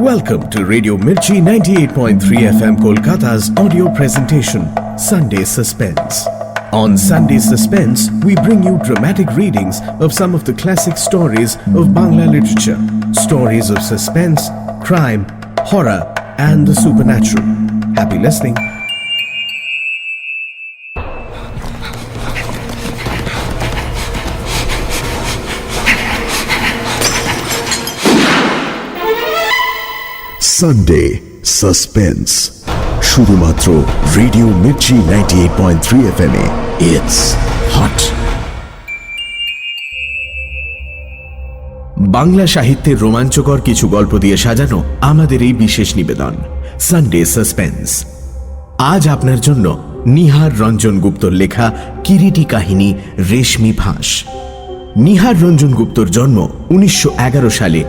Welcome to Radio Mirchi 98.3 FM Kolkata's audio presentation, Sunday Suspense. On Sunday Suspense, we bring you dramatic readings of some of the classic stories of Bangla literature. Stories of suspense, crime, horror, and the supernatural. Happy listening. Sunday suspense শুধুমাত্র radio Mirchi 98.3 FM এ it's hot. Bangla সাহিত্যের রোমাঞ্চকর কিছু গল্প দিয়ে সাজানো আমাদের এই বিশেষ নিবেদন, সানডে সাসপেন্স। আজ আপনার জন্য নিহার রঞ্জন গুপ্তর লেখা কিরিটি কাহিনী রেশমি ফাঁস। নিহার রঞ্জন গুপ্তর জন্ম 1911 সালে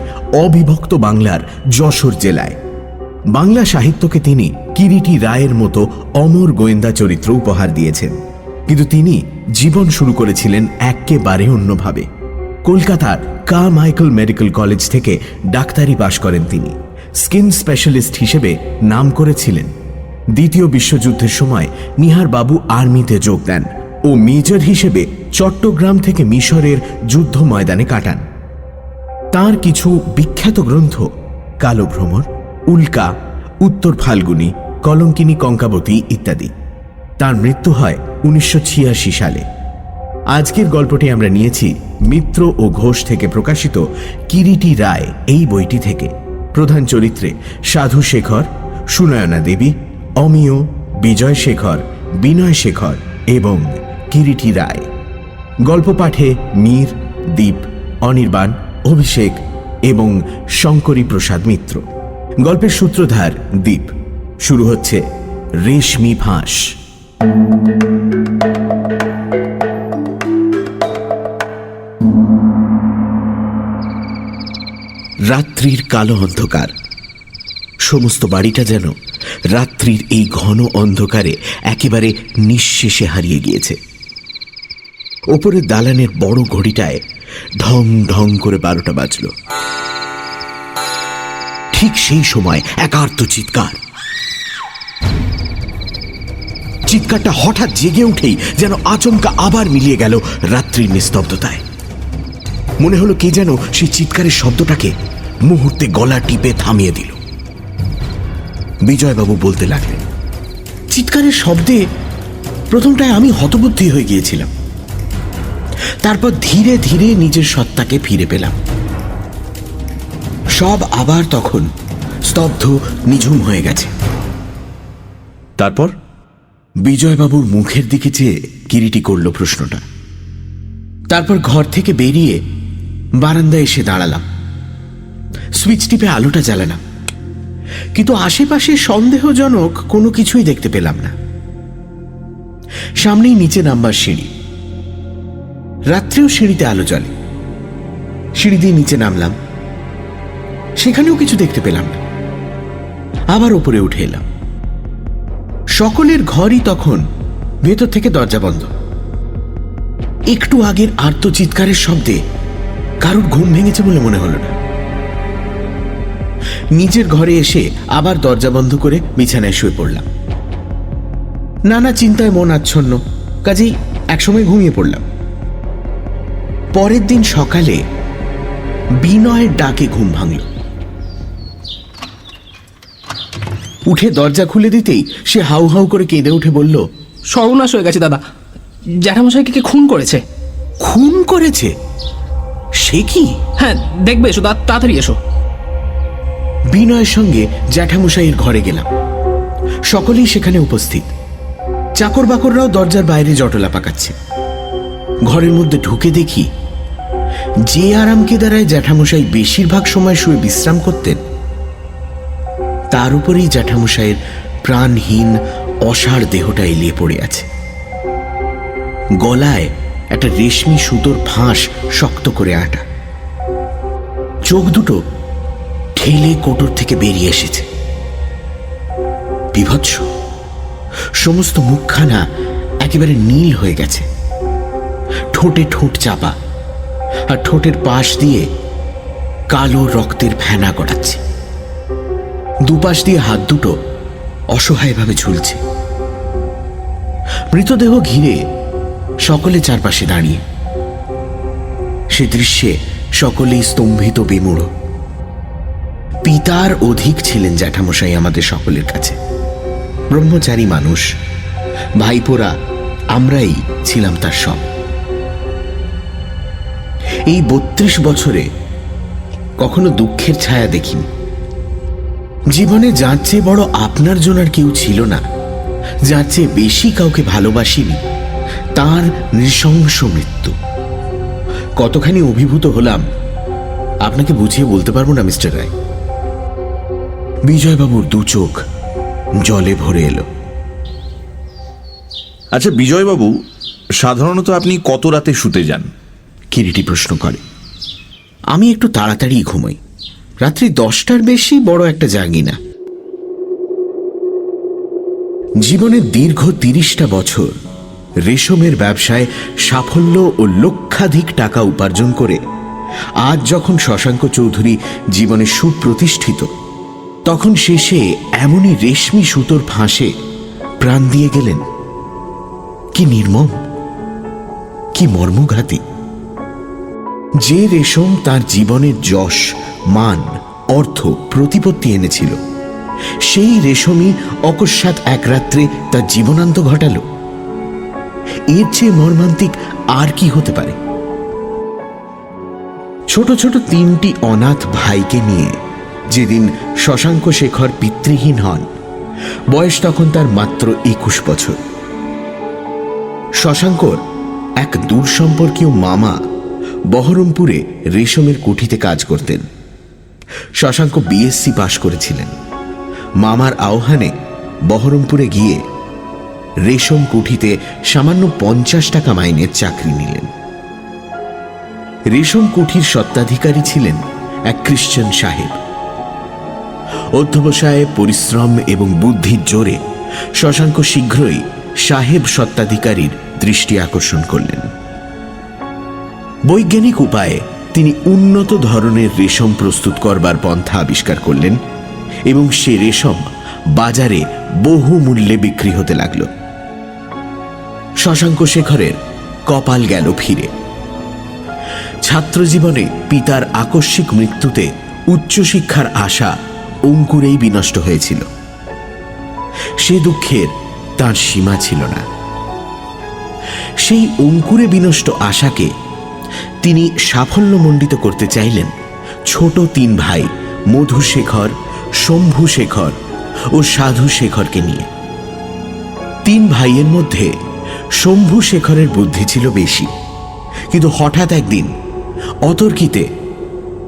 অবিভক্ত বাংলার যশোর জেলায়। বাংলা সাহিত্যকে তিনি কিরিটি রায়ের মতো অমর গোয়েন্দা চরিত্র উপহার দিয়েছেন, কিন্তু তিনি জীবন শুরু করেছিলেন একেবারে অন্যভাবে। কলকাতার কারমাইকেল মেডিকেল কলেজ থেকে ডাক্তারি পাশ করেন তিনি। স্কিন স্পেশালিস্ট হিসেবে নাম করেছিলেন। দ্বিতীয় বিশ্বযুদ্ধের সময় নিহার বাবু আর্মিতে যোগ দেন ও মেজর হিসেবে চট্টগ্রাম থেকে মিশরের যুদ্ধ ময়দানে কাটান। তার কিছু বিখ্যাত গ্রন্থ কালো ভ্রমর, উল্কা, উত্তর ফাল্গুনী, কলঙ্কিনী কঙ্কাবতী ইত্যাদি। তার মৃত্যু হয় 1986 সালে। আজকের গল্পটি আমরা নিয়েছি মিত্র ও ঘোষ থেকে প্রকাশিত কিরিটি রায় এই বইটি থেকে। প্রধান চরিত্রে সাধু শেখর, সুনয়না দেবী, অমিয়, বিজয় শেখর, বিনয় শেখর এবং কিরিটি রায়। গল্প পাঠে মীর, দীপ, অনির্বাণ, অভিষেক এবং শঙ্করী প্রসাদ মিত্র। গল্পের সূত্রধার দীপ। শুরু হচ্ছে রেশমি ফাঁস। রাত্রির কালো অন্ধকার। সমস্ত বাড়িটা যেন রাত্রির এই ঘন অন্ধকারে একেবারে নিঃশেষে হারিয়ে গিয়েছে। ওপরের দালানের বড় ঘড়িটায় ঢং ঢং করে 12টা বাজল। ঠিক সেই সময় এক আর্ত চিৎকার। চিৎকারটা হঠাৎ জেগে উঠেই যেন আচমকা আবার মিলিয়ে গেল রাত্রির নিস্তব্ধতায়। মনে হলো কে যেন সেই চিৎকারের শব্দটাকে মুহূর্তে গলা টিপে থামিয়ে দিল। বিজয়বাবু বলতে লাগলেন, চিৎকারের শব্দে প্রথমটায় আমি হতবুদ্ধি হয়ে গিয়েছিলাম, তারপর ধীরে ধীরে নিজের সত্তাকে ফিরে পেলাম। সব আবার তখন স্তব্ধ, নিঝুম হয়ে গেছে। তারপর বিজয়বাবুর মুখের দিকে চেয়ে কিরিটি করল প্রশ্নটা। তারপর ঘর থেকে বেরিয়ে বারান্দায় এসে দাঁড়ালাম। সুইচ টিপে আলোটা জ্বালালাম, কিন্তু আশেপাশে সন্দেহজনক কোনো কিছুই দেখতে পেলাম না। সামনেই নিচে নামবার সিঁড়ি। রাত্রেও সিঁড়িতে আলো জ্বলে। সিঁড়ি দিয়ে নিচে নামলাম, সেখানেও কিছু দেখতে পেলাম না। আবার উপরে উঠে এলাম। সকলের ঘরই তখন ভেতর থেকে দরজা বন্ধ। একটু আগের আর্ত চিৎকারের শব্দে কারুর ঘুম ভেঙেছে বলে মনে হলো না। নিজের ঘরে এসে আবার দরজা বন্ধ করে বিছানায় শুয়ে পড়লাম। নানা চিন্তায় মন আচ্ছন্ন, কাজেই একসময় ঘুমিয়ে পড়লাম। পরের দিন সকালে বিনয়ের ডাকে ঘুম ভাঙল। উঠে দরজা খুলে দিতেই সে হাউ হাউ করে কেঁদে উঠে বলল, সর্বনাশ হয়ে গেছে দাদা, জ্যাঠামশাইকে কে খুন করেছে। খুন করেছে? সে কি? হ্যাঁ, দেখবে এসো, তাড়াতাড়ি এসো। বিনয়ের সঙ্গে জ্যাঠামশাইয়ের ঘরে গেলাম। সকলেই সেখানে উপস্থিত। চাকর বাকররাও দরজার বাইরে জটলা পাকাচ্ছে। ঘরের মধ্যে ঢুকে দেখি যে আরাম কেদারায় জ্যাঠামশাই বেশিরভাগ সময় শুয়ে বিশ্রাম করতেন, তার উপরেই জ্যাঠামশাইয়ের প্রাণহীন অসাড় দেহটা এলিয়ে পড়ে আছে। গলায় একটা রেশমি সুতোর ফাঁস শক্ত করে আটা। চোখ দুটো ঠেলে কোটর থেকে বেরিয়ে এসেছে। বিভৎস। সমস্ত মুখখানা একেবারে নীল হয়ে গেছে। ঠোঁটে ঠোঁট চাপা, আর ঠোঁটের পাশ দিয়ে কালো রক্তের ফেনা গড়াচ্ছে। দুপাশ দিয়ে হাত দুটো অসহায়ভাবে ঝুলছে। মৃতদেহ ঘিরে সকলে চারপাশে দাঁড়িয়ে। সে দৃশ্যে সকলেই স্তম্ভিত, বিমূঢ়। পিতার অধিক ছিলেন জ্যাঠামশাই আমাদের সকলের কাছে। ব্রহ্মচারী মানুষ, ভাইপোরা আমরাই ছিলাম তার সব। এই 32 বছরে কখনো দুঃখের ছায়া দেখিনি। জীবনে যার চেয়ে বড় আপনার জন্য আর কেউ ছিল না, যার চেয়ে বেশি কাউকে ভালোবাসিনি, তার নৃশংস মৃত্যু। কতখানি অভিভূত হলাম আপনাকে বুঝিয়ে বলতে পারবো না মিস্টার রায়। বিজয়বাবুর দু চোখ জলে ভরে এলো। আচ্ছা বিজয়বাবু, সাধারণত আপনি কত রাতে শুতে যান? কিরিটি প্রশ্ন করে। আমি একটু তাড়াতাড়ি ঘুমাই, রাত্রি 10টার বেশি বড় একটা জাগি না। জীবনের দীর্ঘ 30টা বছর রেশমের ব্যবসায় সাফল্য ও লক্ষাধিক টাকা উপার্জন করে আজ যখন শশাঙ্ক চৌধুরী জীবনে সুপ্রতিষ্ঠিত, তখন শেষে এমনই রেশমি সুতোর ফাঁসে প্রাণ দিয়ে গেলেন। কি নির্মম, কি মর্মঘাতী! যে রেশম তার জীবনের যশ, মান, অর্থ, প্রতিপত্তি এনেছিল, সেই রেশমই অকস্মাৎ এক রাত্রে তার জীবনান্ত ঘটাল। এর চেয়ে মর্মান্তিক আর কি হতে পারে? ছোট ছোট 3টি অনাথ ভাইকে নিয়ে যেদিন শশাঙ্ক শেখর পিতৃহীন হন, বয়স তখন তার মাত্র 21 বছর। শশাঙ্কর এক দূরসম্পর্কীয় মামা বহরমপুরে রেশমের কুঠিতে কাজ করতেন। শশাঙ্ক বিএসসি পাশ করেছিলেন। মামার আহ্বানে বহরমপুরে গিয়ে রেশম কুঠিতে সামান্য 50 টাকা মাইনের চাকরি নিলেন। রেশম কুঠির স্বত্বাধিকারী ছিলেন এক খ্রিশ্চান সাহেব। অধ্যবসায়, পরিশ্রম এবং বুদ্ধির জোরে শশাঙ্ক শীঘ্রই সাহেব স্বত্বাধিকারীর দৃষ্টি আকর্ষণ করলেন। বৈজ্ঞানিক উপায়ে তিনি উন্নত ধরনের রেশম প্রস্তুত করবার পন্থা আবিষ্কার করলেন এবং সে রেশম বাজারে বহু মূল্যে বিক্রি হতে লাগল। শশাঙ্ক শেখরের কপাল গেল ফিরে। ছাত্রজীবনে পিতার আকস্মিক মৃত্যুতে উচ্চশিক্ষার আশা অঙ্কুরেই বিনষ্ট হয়েছিল। সে দুঃখের তার সীমা ছিল না। সেই অঙ্কুরে বিনষ্ট আশাকে তিনি সাফল্যমণ্ডিত করতে চাইলেন ছোট 3 ভাই মধুশেখর, শম্ভুশেখর ও সাধুশেখরকে নিয়ে। 3 ভাইয়ের মধ্যে শম্ভুশেখরের বুদ্ধি ছিল বেশি, কিন্তু হঠাৎ একদিন অতর্কিতে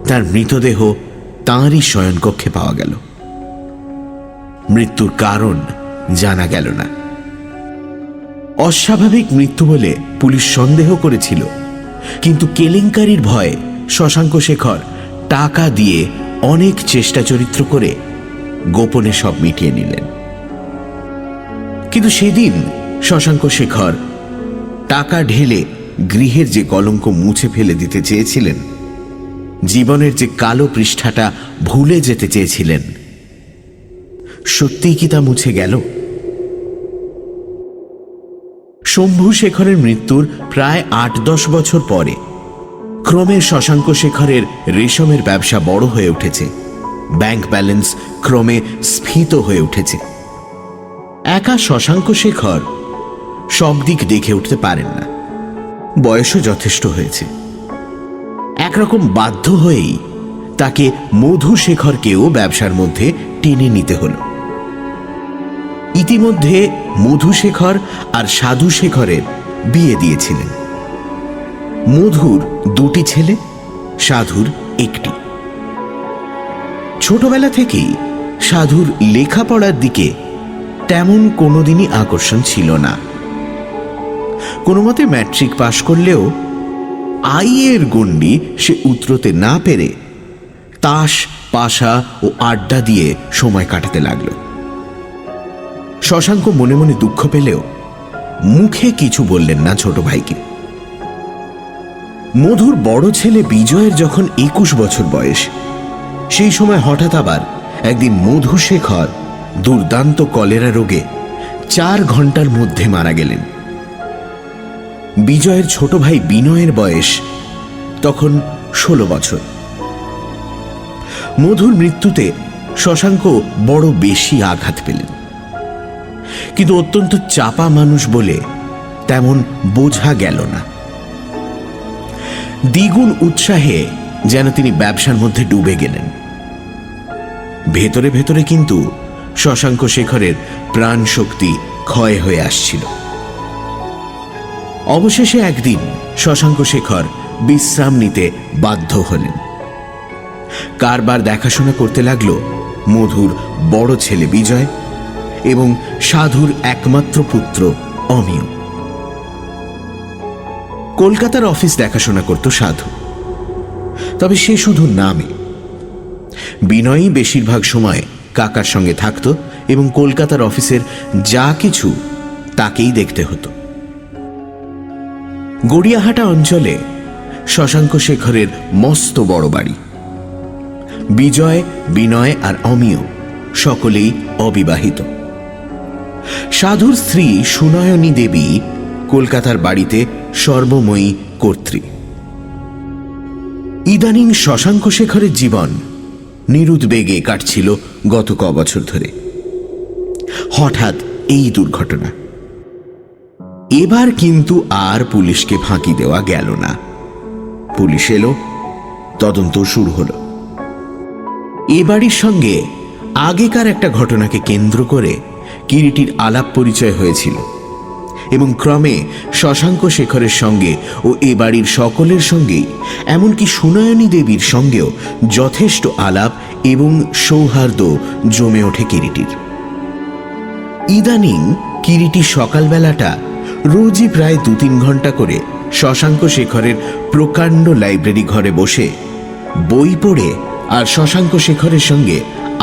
তার মৃতদেহ তাঁরই শয়নকক্ষে পাওয়া গেল। মৃত্যুর কারণ জানা গেল না। অস্বাভাবিক মৃত্যু বলে পুলিশ সন্দেহ করেছিল, কিন্তু কেলেঙ্কারির ভয়ে শশাঙ্ক শেখর টাকা দিয়ে অনেক চেষ্টা চরিত্র করে গোপনে সব মিটিয়ে নিলেন। কিন্তু সেদিন শশাঙ্ক শেখর টাকা ঢেলে গৃহের যে কলঙ্ক মুছে ফেলে দিতে চেয়েছিলেন, জীবনের যে কালো পৃষ্ঠাটা ভুলে যেতে চেয়েছিলেন, সত্যিই কি তা মুছে গেল? শম্ভুশেখরের মৃত্যুর প্রায় 8-10 বছর পরে ক্রমে শশাঙ্ক শেখরের রেশমের ব্যবসা বড় হয়ে উঠেছে। ব্যাংক ব্যালেন্স ক্রমে স্ফীত হয়ে উঠেছে। একা শশাঙ্ক শেখর সব দিক দেখে উঠতে পারেন না, বয়সও যথেষ্ট হয়েছে। একরকম বাধ্য হয়েই তাকে মধুশেখরকেও ব্যবসার মধ্যে টেনে নিতে হল। ইতিমধ্যে মধুশেখর আর সাধুশেখরের বিয়ে দিয়েছিলেন। মধুর 2টি ছেলে, সাধুর 1টি। ছোটবেলা থেকেই সাধুর লেখাপড়ার দিকে তেমন কোনোদিনই আকর্ষণ ছিল না। কোনো মতে ম্যাট্রিক পাশ করলেও আইয়ের গণ্ডি সে উতরোতে না পেরে তাস, পাশা ও আড্ডা দিয়ে সময় কাটাতে লাগল। শশাঙ্ক মনে মনে দুঃখ পেলেও মুখে কিছু বললেন না ছোট ভাইকে। মধুর বড় ছেলে বিজয়ের যখন 21 বছর বয়স, সেই সময় হঠাৎ আবার একদিন মধুশেখর দুর্দান্ত কলেরা রোগে 4 ঘন্টার মধ্যে মারা গেলেন। বিজয়ের ছোট ভাই বিনয়ের বয়স তখন 16 বছর। মধুর মৃত্যুতে শশাঙ্ক বড় বেশি আঘাত পেলেন, কিন্তু অত্যন্ত চাপা মানুষ বলে তেমন বোঝা গেল না। দ্বিগুণ উৎসাহে যেন তিনি ব্যবসার মধ্যে ডুবে গেলেন। ভেতরে ভেতরে কিন্তু শশাঙ্ক শেখরের প্রাণ শক্তি ক্ষয় হয়ে আসছিল। অবশেষে একদিন শশাঙ্ক শেখর বিশ্রাম নিতে বাধ্য হলেন। কারবার দেখাশোনা করতে লাগল মধুর বড় ছেলে বিজয় এবং সাধুর একমাত্র পুত্র অমিয়। কলকাতার অফিস দেখাশোনা করত সাধু, তবে সে শুধু নামে। বিনয়ই বেশিরভাগ সময় কাকার সঙ্গে থাকত এবং কলকাতার অফিসের যা কিছু তাকেই দেখতে হতো। গড়িয়াহাটা অঞ্চলে শশাঙ্ক শেখরের মস্ত বড় বাড়ি। বিজয়, বিনয় আর অমিয় সকলেই অবিবাহিত। সাধুর স্ত্রী সুনয়নী দেবী কলকাতার বাড়িতে সর্বময়ী কর্ত্রী। ইদানিং শশাঙ্ক শেখরের জীবন নিরুদ্বেগে কাটছিল গত কবছর ধরে। হঠাৎ এই দুর্ঘটনা। এবার কিন্তু আর পুলিশকে ফাঁকি দেওয়া গেল না। পুলিশ এলো, তদন্ত শুরু হলো। এ বাড়ির সঙ্গে আগেকার একটা ঘটনাকে কেন্দ্র করে কিরিটির আলাপ পরিচয় হয়েছিল এবং ক্রমে শশাঙ্ক শেখরের সঙ্গে ও এ বাড়ির সকলের সঙ্গেই, এমনকি সুনয়নী দেবীর সঙ্গেও যথেষ্ট আলাপ এবং সৌহার্দ্য জমে ওঠে কিরিটির। ইদানিং কিরিটি সকালবেলাটা রোজই প্রায় 2-3 ঘন্টা করে শশাঙ্ক শেখরের প্রকাণ্ড লাইব্রেরি ঘরে বসে বই পড়ে আর শশাঙ্ক শেখরের সঙ্গে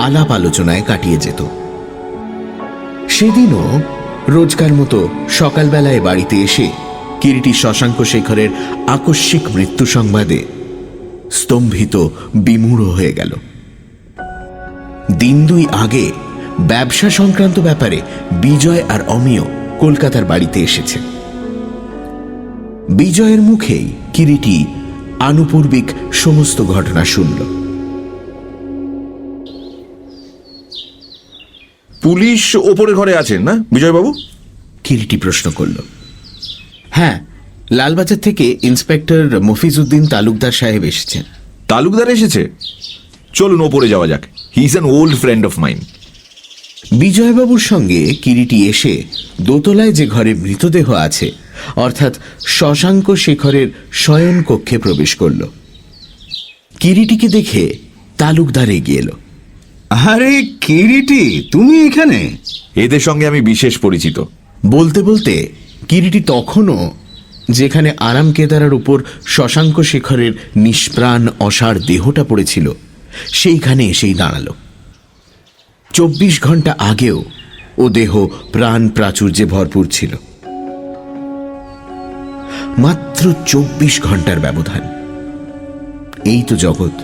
আলাপ আলোচনায় কাটিয়ে যেত। সেদিনও রোজকার মতো সকালবেলায় বাড়িতে এসে কিরিটি শশাঙ্ক শেখরের আকস্মিক মৃত্যু সংবাদে স্তম্ভিত বিমূঢ় হয়ে গেল। 2 দিন আগে ব্যবসা সংক্রান্ত ব্যাপারে বিজয় আর অমিয় কলকাতার বাড়িতে এসেছে। বিজয়ের মুখেই কিরিটি আনুপূর্বিক সমস্ত ঘটনা শুনল। পুলিশ ওপরের ঘরে আছেন না বিজয়বাবু? কিরিটি প্রশ্ন করল। হ্যাঁ, লালবাজার থেকে ইন্সপেক্টর মফিজউদ্দিন তালুকদার সাহেব এসেছেন। তালুকদার এসেছে? চলুন ওপরে যাওয়া যাক। He is an old friend of mine. বিজয়বাবুর সঙ্গে কিরিটি এসে দোতলায় যে ঘরে মৃতদেহ আছে, অর্থাৎ শশাঙ্ক শেখরের শয়ন কক্ষে প্রবেশ করল। কিরিটিকে দেখে তালুকদার এগিয়ে এলো। আরে কিরিটি, তুমি এখানে? এদের সঙ্গে আমি বিশেষ পরিচিত। বলতে বলতে কিরিটি তখনও যেখানে আরাম কেদারার উপর শশাঙ্ক শেখরের নিষ্প্রাণ অসাড় দেহটা পড়েছিল সেইখানে এসেই দাঁড়ালো। 24 ঘন্টা আগেও ও দেহ প্রাণ প্রাচুর্যে ভরপুর ছিল। মাত্র 24 ঘন্টার ব্যবধান। এই তো জগৎ,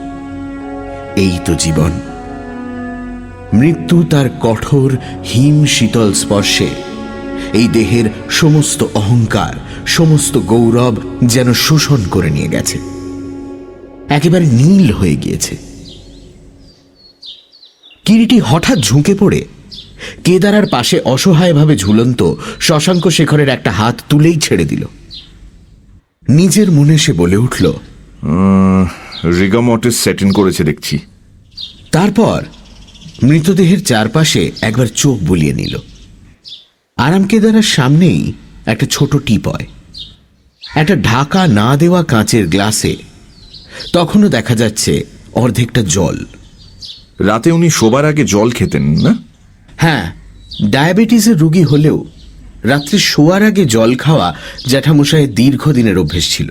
এই তো জীবন। মৃত্যু তার কঠোর হিম শীতল স্পর্শে এই দেহের সমস্ত অহংকার, সমস্ত গৌরব যেন শোষণ করে নিয়ে গেছে, একেবারে নীল হয়ে গিয়েছে। কিরিটি হঠাৎ ঝুঁকে পড়ে কেদারার পাশে অসহায়ভাবে ঝুলন্ত শশাঙ্ক শেখরের একটা হাত তুলেই ছেড়ে দিল। নিজের মনে সে বলে উঠল, রিগামটিস সেট ইন করেছে দেখছি। তারপর মৃতদেহের চারপাশে একবার চোখ বুলিয়ে নিল। আরাম কেদারার সামনেই একটা ছোট টিপয়, একটা ঢাকা না দেওয়া কাঁচের গ্লাসে তখনও দেখা যাচ্ছে অর্ধেকটা জল। রাতে উনি শোবার আগে জল খেতেন না? হ্যাঁ, ডায়াবেটিসের রোগী হলেও রাত্রে শোয়ার আগে জল খাওয়া জ্যাঠামশাইয়ের দীর্ঘদিনের অভ্যেস ছিল।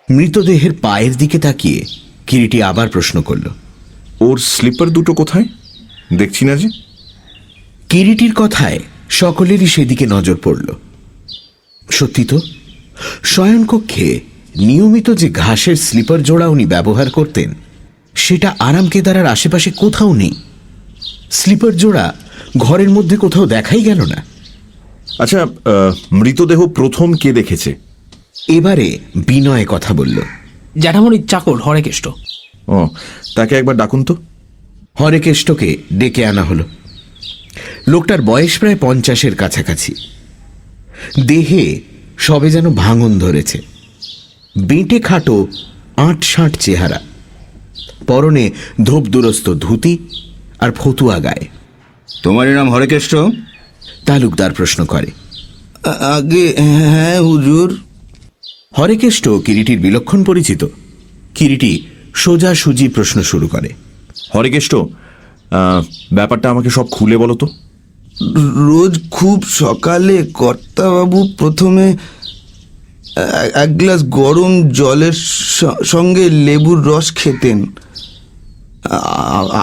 মৃতদেহের পায়ের দিকে তাকিয়ে কিরিটি আবার প্রশ্ন করল, ওর স্লিপার দুটো কোথায়? দেখছি না যে। কিরিটির কথায় সকলেরই সেদিকে নজর পড়ল। সত্যি তো, শয়নকক্ষে নিয়মিত যে ঘাসের স্লিপার জোড়া উনি ব্যবহার করতেন সেটা আরামকেদারার আশেপাশে কোথাও নেই। স্লিপার জোড়া ঘরের মধ্যে কোথাও দেখাই গেল না। আচ্ছা, মৃতদেহ প্রথম কে দেখেছে? এবারে বিনয় কথা বলল। জ্যাঠামণির চাকর হরেকেষ্ট। ও, তাকে একবার ডাকুন তো। হরেকেষ্টকে ডেকে আনা হলো। লোকটার বয়স প্রায় 50-এর কাছাকাছি। দেহে সবে যেন ভাঙন ধরেছে। বেঁটে খাটো আঁটসাঁট চেহারা, পরনে ধোপদুরস্ত ধুতি আর ফতুয়া গায়ে। তোমার নাম হরেকেষ্ট? তালুকদার প্রশ্ন করে। আগে হ্যাঁ হুজুর। হরেকেষ্ট কিরিটির বিলক্ষণ পরিচিত। কিরিটি সোজাসুজি প্রশ্ন শুরু করে। হরেকেষ্ট, ব্যাপারটা আমাকে সব খুলে বলো তো। রোজ খুব সকালে কর্তাবাবু প্রথমে এক গ্লাস গরম জলের সঙ্গে লেবুর রস খেতেন।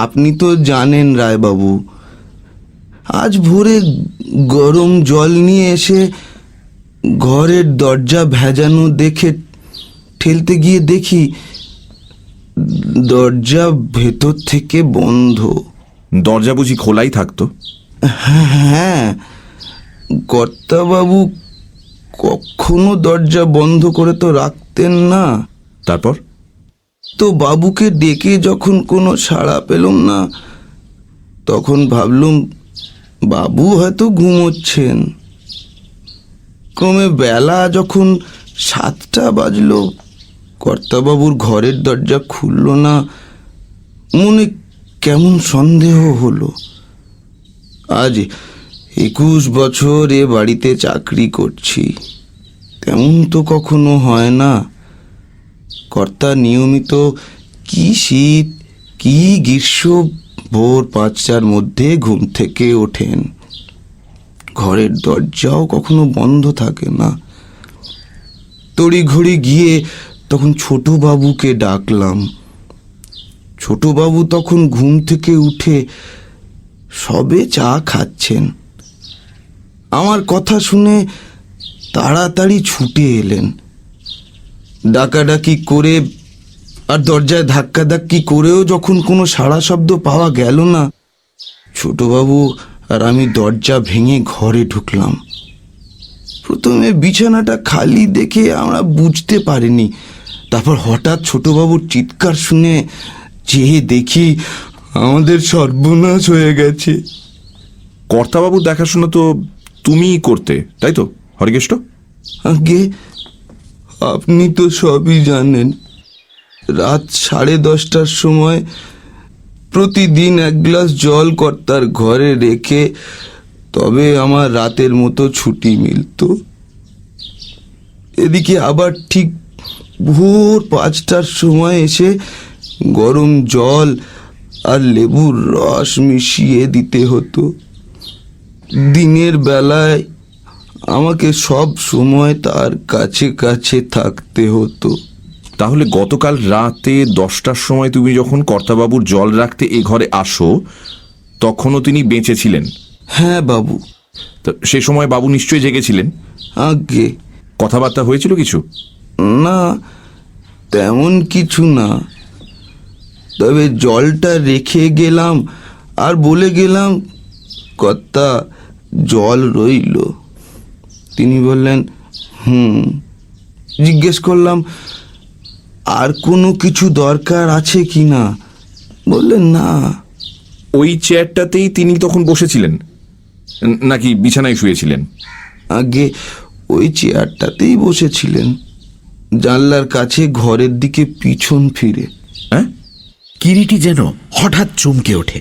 আপনি তো জানেন রায়বাবু। আজ ভোরে গরম জল নিয়ে এসে ঘরের দরজা ভেজানো দেখে ঠেলতে গিয়ে দেখি দরজা ভেতর থেকে বন্ধ। দরজা বুঝি খোলাই থাকতো? হ্যাঁ, কর্তাবাবু কখনো দরজা বন্ধ করে তো রাখতেন না। তারপর? তো বাবুকে ডেকে যখন কোনো সাড়া পেলাম না, তখন ভাবলুম বাবু হয়তো ঘুমোচ্ছেন। ক্রমে বেলা যখন 7টা বাজলো, কর্তাবাবুর ঘরের দরজা খুলল না। মনে কেমন সন্দেহ হলো। আজ 21 বছর এ বাড়িতে চাকরি করছি, তেমন তো কখনো হয় না। কর্তা নিয়মিত কি শীত কি গ্রীষ্ম ভোর 5টার মধ্যে ঘুম থেকে ওঠেন। ঘরের দরজাও কখনো বন্ধ থাকে না। তড়িঘড়ি গিয়ে তখন ছোটবাবুকে ডাকলাম। ছোটবাবু তখন ঘুম থেকে উঠে সবে চা খাচ্ছেন। আমার কথা শুনে তাড়াতাড়ি ছুটে এলেন। ডাকাডাকি করে আর দরজায় ধাক্কাধাক্কি করেও যখন কোনো সাড়া শব্দ পাওয়া গেল না, ছোটবাবু আর আমি দরজা ভেঙে ঘরে ঢুকলাম। প্রথমে বিছানাটা খালি দেখে আমরা বুঝতে পারিনি। তারপর হঠাৎ ছোটবাবুর চিৎকার শুনে চেয়ে দেখি আমাদের সর্বনাশ হয়ে গেছে। কর্তাবাবুর দেখাশোনা তো তুমিই করতে, তাই তো হরেকেষ্ট? আগে আপনি তো সবই জানেন। রাত 10:30টার সময় প্রতিদিন 1 গ্লাস জল কর্তার ঘরে রেখে তবে আমার রাতের মতো ছুটি মিলত। এদিকে আবার ঠিক ভোর 5টার সময় এসে গরম জল আর লেবুর রস মিশিয়ে দিতে হতো। দিনের বেলায় আমাকে সব সময় তার কাছে কাছে থাকতে হতো। তাহলে গতকাল রাতে 10টার সময় তুমি যখন কর্তাবাবুর জল রাখতে এ ঘরে আসো, তখনও তিনি বেঁচে ছিলেন? হ্যাঁ বাবু। তো সে সময় বাবু নিশ্চয়ই জেগেছিলেন? আগে কথাবার্তা হয়েছিল কিছু? না, তেমন কিছু না। তবে জলটা রেখে গেলাম আর বলে গেলাম, কর্তা জল রইল। তিনি বললেন জিজ্ঞেস করলাম আর কোনো কিছু দরকার আছে কি না। বললেন না। ওই চেয়ারটাতেই তিনি তখন বসেছিলেন নাকি বিছানায় শুয়েছিলেন? আগে ওই চেয়ারটাতেই বসেছিলেন, জানলার কাছে ঘরের দিকে পিছন ফিরে। হ্যাঁ? কিরিটি যেন হঠাৎ চমকে ওঠে।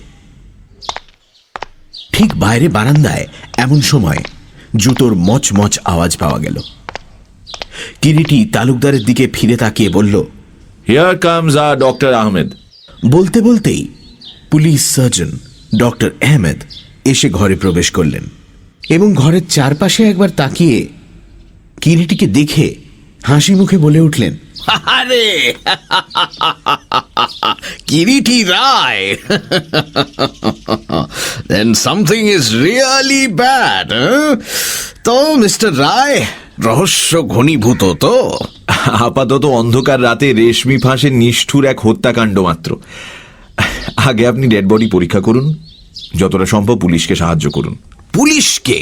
ঠিক বাইরে বারান্দায় এমন সময় জুতোর মচমচ আওয়াজ পাওয়া গেল। কিরিটি তালুকদারের দিকে ফিরে তাকিয়ে বলল, হিয়ার কামস আর ডক্টর আহমেদ। বলতে বলতেই পুলিশ সার্জন ডক্টর আহমেদ এসে ঘরে প্রবেশ করলেন এবং ঘরের চারপাশে একবার তাকিয়ে কিরিটিকে দেখে হাসি মুখে বলে উঠলেন, আরে কিরিটি রায়, দেন সামথিং ইজ রিয়েলি ব্যাড। তো মিস্টার রায়, রহস্য ঘনীভূত তো? আপাতত অন্ধকার রাতে রেশমি ফাঁসের নিষ্ঠুর এক হত্যাকাণ্ড মাত্র। আগে আপনি ডেড বডি পরীক্ষা করুন, যতটা সম্ভব পুলিশকে সাহায্য করুন। পুলিশকে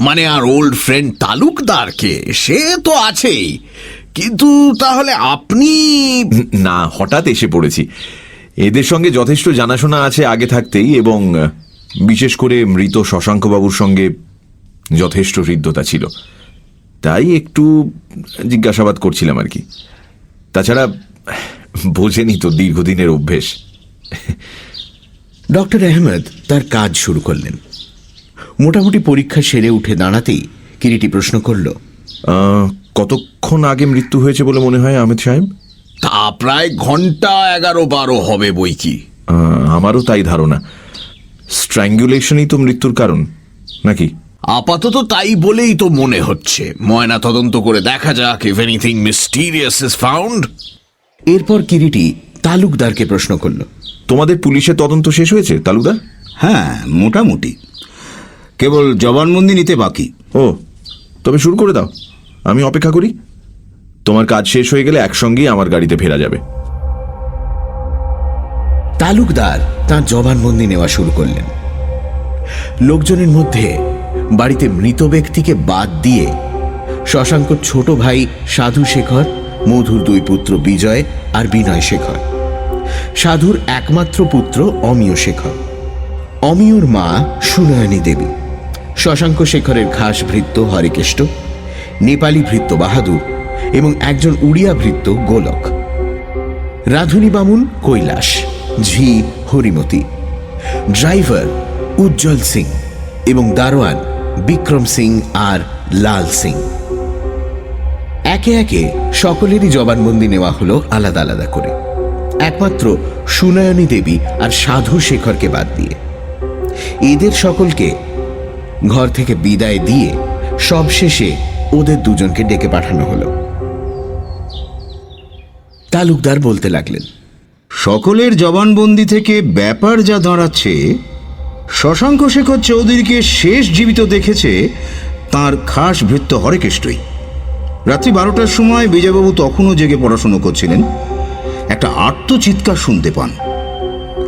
মানে আর ওল্ড ফ্রেন্ড তালুকদারকে? সে তো আছেই, কিন্তু তাহলে আপনি? না, হঠাৎ এসে পড়েছি। এদের সঙ্গে যথেষ্ট জানাশোনা আছে আগে থাকতেই, এবং বিশেষ করে মৃত শশাঙ্কবাবুর সঙ্গে যথেষ্ট হৃদ্যতা ছিল, তাই একটু জিজ্ঞাসাবাদ করছিলাম আর কি। তাছাড়া বোঝেনি তো, দীর্ঘদিনের অভ্যেস। ডক্টর আহমেদ তার কাজ শুরু করলেন। মোটামুটি পরীক্ষা সেরে উঠে দাঁড়াতেই কিরিটি প্রশ্ন করল, কতক্ষণ আগে মৃত্যু হয়েছে বলে মনে হয় আহমেদ সাহেব? তা প্রায় ঘন্টা 11-12 হবে বই কি। আমারও তাই ধারণা। স্ট্র্যাঙ্গুলেশনই তো মৃত্যুর কারণ নাকি? আপাতত তাই বলেই তো মনে হচ্ছে। ময়না তদন্ত করে দেখা যাক, if anything mysterious is found. এরপর কিরিটি তালুকদারকে প্রশ্ন করল, তোমাদের পুলিশের তদন্ত শেষ হয়েছে তালুকদার? হ্যাঁ, মোটামুটি। কেবল জবানবন্দি নিতে বাকি। ও, তবে শুরু করে দাও, আমি অপেক্ষা করি। তোমার কাজ শেষ হয়ে গেলে একসঙ্গেই আমার গাড়িতে ফেরা যাবে। তালুকদার তাঁর জবানবন্দি নেওয়া শুরু করলেন। লোকজনের মধ্যে বাড়িতে মৃত ব্যক্তিকে বাদ দিয়ে শশাঙ্কর ছোট ভাই সাধু শেখর, মধুর 2 পুত্র বিজয় আর বিনয় শেখর, সাধুর একমাত্র পুত্র অমিয় শেখর, অমিয়র মা সুনয়নী দেবী, শশাঙ্ক শেখরের খাস ভৃত্য হরেকেষ্ট, নেপালি ভৃত্য বাহাদুর এবং একজন উড়িয়া ভৃত্য গোলক, রাধুনী বামুন কৈলাস, ঝি হরিমতি, ড্রাইভার উজ্জ্বল সিং এবং দারোয়ান বিক্রম সিং আর লাল সিং। একে একে সকলেরই জবানবন্দি নেওয়া হলো আলাদা আলাদা করে, একমাত্র সুনয়নী দেবী আর সাধু শেখরকে বাদ দিয়ে। এদের সকলকে ঘর থেকে বিদায় দিয়ে সবশেষে ওদের দুজনকে ডেকে পাঠানো হলো। তালুকদার বলতে লাগলেন, সকলের জবানবন্দি থেকে ব্যাপার যা দাঁড়াচ্ছে, শশাঙ্ক শেখর চৌধুরীকে শেষ জীবিত দেখেছে তার খাস ভৃত্য হরেকেষ্টই। রাত্রি 12টার সময় বিজয়বাবু তখনও জেগে পড়াশুনো করছিলেন। একটা আর্তচিৎকার শুনতে পান,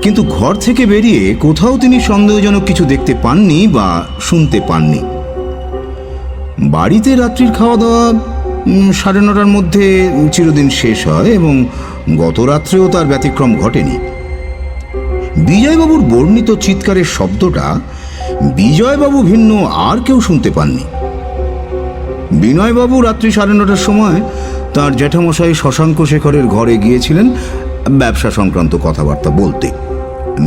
কিন্তু ঘর থেকে বেরিয়ে কোথাও তিনি সন্দেহজনক কিছু দেখতে পাননি বা শুনতে পাননি। বাড়িতে রাত্রির খাওয়া দাওয়া 9:30টার মধ্যে চিরদিন শেষ হয় এবং গত রাত্রেও তার ব্যতিক্রম ঘটেনি। বিজয়বাবুর বর্ণিত চিৎকারের শব্দটা বিজয়বাবু ভিন্ন আর কেউ শুনতে পাননি। বিনয়বাবু রাত্রি 9:30টার সময় তার জ্যাঠামশাই শশাঙ্ক শেখরের ঘরে গিয়েছিলেন ব্যবসা সংক্রান্ত কথাবার্তা বলতে।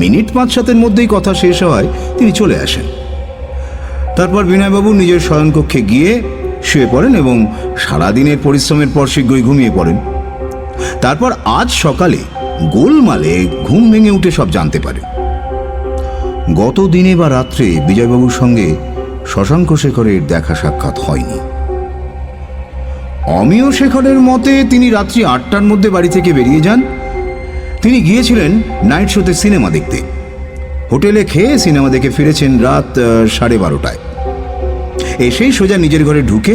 মিনিট 5-7-এর মধ্যেই কথা শেষ হওয়ায় তিনি চলে আসেন। তারপর বিনয়বাবু নিজের শয়নকক্ষে গিয়ে শুয়ে পড়েন এবং সারাদিনের পরিশ্রমের পর শীঘ্রই ঘুমিয়ে পড়েন। তারপর আজ সকালে গোলমালে ঘুম ভেঙে উঠে সব জানতে পারেন। গত দিনে বা রাত্রে বিজয়বাবুর সঙ্গে শশাঙ্ক শেখরের দেখা সাক্ষাৎ হয়নি। অমিয় শেখরের মতে তিনি রাত্রি 8টার মধ্যে বাড়ি থেকে বেরিয়ে যান। তিনি গিয়েছিলেন নাইট শোতে সিনেমা দেখতে। হোটেলে খেয়ে সিনেমা দেখে ফিরেছেন রাত 12:30টায়। এসেই সোজা নিজের ঘরে ঢুকে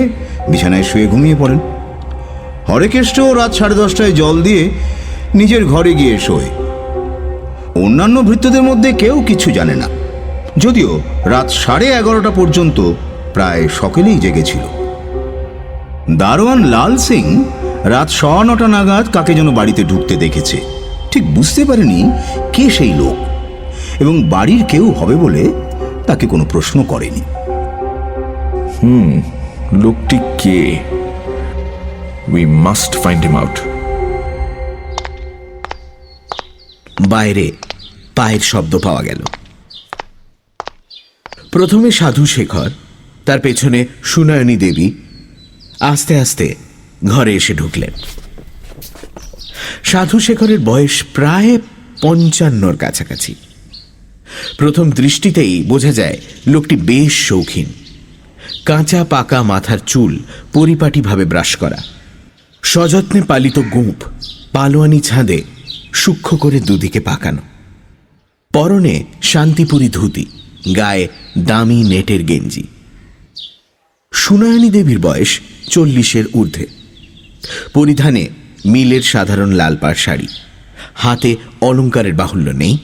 বিছানায় শুয়ে ঘুমিয়ে পড়েন। হরেকেষ্ট রাত 10:30টায় জল দিয়ে নিজের ঘরে গিয়ে শোয়। অন্যান্য ভৃত্যদের মধ্যে কেউ কিছু জানে না, যদিও রাত 11:30 পর্যন্ত প্রায় সকলেই জেগেছিল। দারোয়ান লাল সিং রাত 9:15 নাগাদ কাকে যেন বাড়িতে ঢুকতে দেখেছে। ঠিক বুঝতে পারেনি কে সেই লোক, এবং বাড়ির কেউ হবে বলে তাকে কোনো প্রশ্ন করেনি। লোকটি কে? We must find him out. বাইরে পায়ের শব্দ পাওয়া গেল। প্রথমে সাধু শেখর, তার পেছনে সুনয়নী দেবী আস্তে আস্তে ঘরে এসে ঢুকলেন। সাধু শেখরের বয়স প্রায় 55-র কাছাকাছি। প্রথম দৃষ্টিতেই বোঝা যায় লোকটি বেশ শৌখিন। কাঁচা পাকা মাথার চুল পরিপাটিভাবে ব্রাশ করা, সযত্নে পালিত গোঁফ পালোয়ানি ছাঁদে সূক্ষ্ম করে দুদিকে পাকানো, পরনে শান্তিপুরী ধুতি, গায়ে দামি নেটের গেঞ্জি। সুনয়নী দেবীর বয়স 40-এর ঊর্ধ্বে। পরিধানে মিলের সাধারণ লাল পাড় শাড়ি, হাতে অলংকারের বাহুল্য নেই,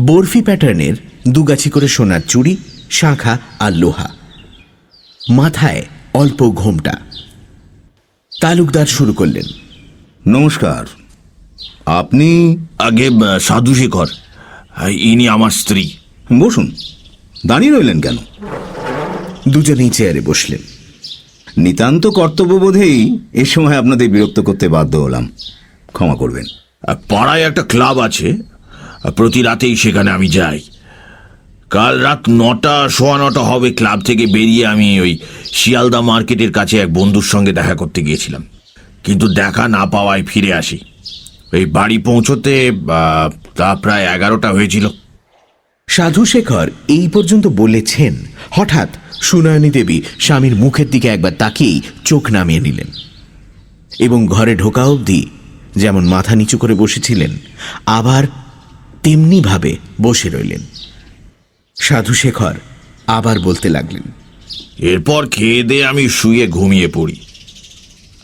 বরফি প্যাটার্নের দুগাছি করে সোনার চুড়ি, শাঁখা আর লোহা, মাথায় অল্প ঘোমটা। তালুকদার শুরু করলেন, নমস্কার, আপনি? আগে সাধু শেখর, ইনি আমার স্ত্রী। বসুন, দাঁড়িয়ে রইলেন কেন? দুজনেই চেয়ারে বসলেন। নিতান্ত কর্তব্যবোধেই এ সময় আপনাদের বিরক্ত করতে বাধ্য হলাম, ক্ষমা করবেন। পাড়ায় একটা ক্লাব আছে, প্রতি রাতেই সেখানে আমি যাই। কাল রাত 9টা, সোয়া 9টা হবে ক্লাব থেকে বেরিয়ে আমি ওই শিয়ালদা মার্কেটের কাছে এক বন্ধুর সঙ্গে দেখা করতে গিয়েছিলাম, কিন্তু দেখা না পাওয়ায় ফিরে আসি। এই বাড়ি পৌঁছতে তা প্রায় 11টা হয়েছিল। সাধু শেখর এই পর্যন্ত বলেছেন, হঠাৎ সুনয়নী দেবী স্বামীর মুখের দিকে একবার তাকিয়েই চোখ নামিয়ে নিলেন এবং ঘরে ঢোকা অবধি যেমন মাথা নিচু করে বসেছিলেন, আবার তেমনি ভাবে বসে রইলেন। সাধু শেখর আবার বলতে লাগলেন, এরপর খেয়ে দিয়ে আমি শুয়ে ঘুমিয়ে পড়ি।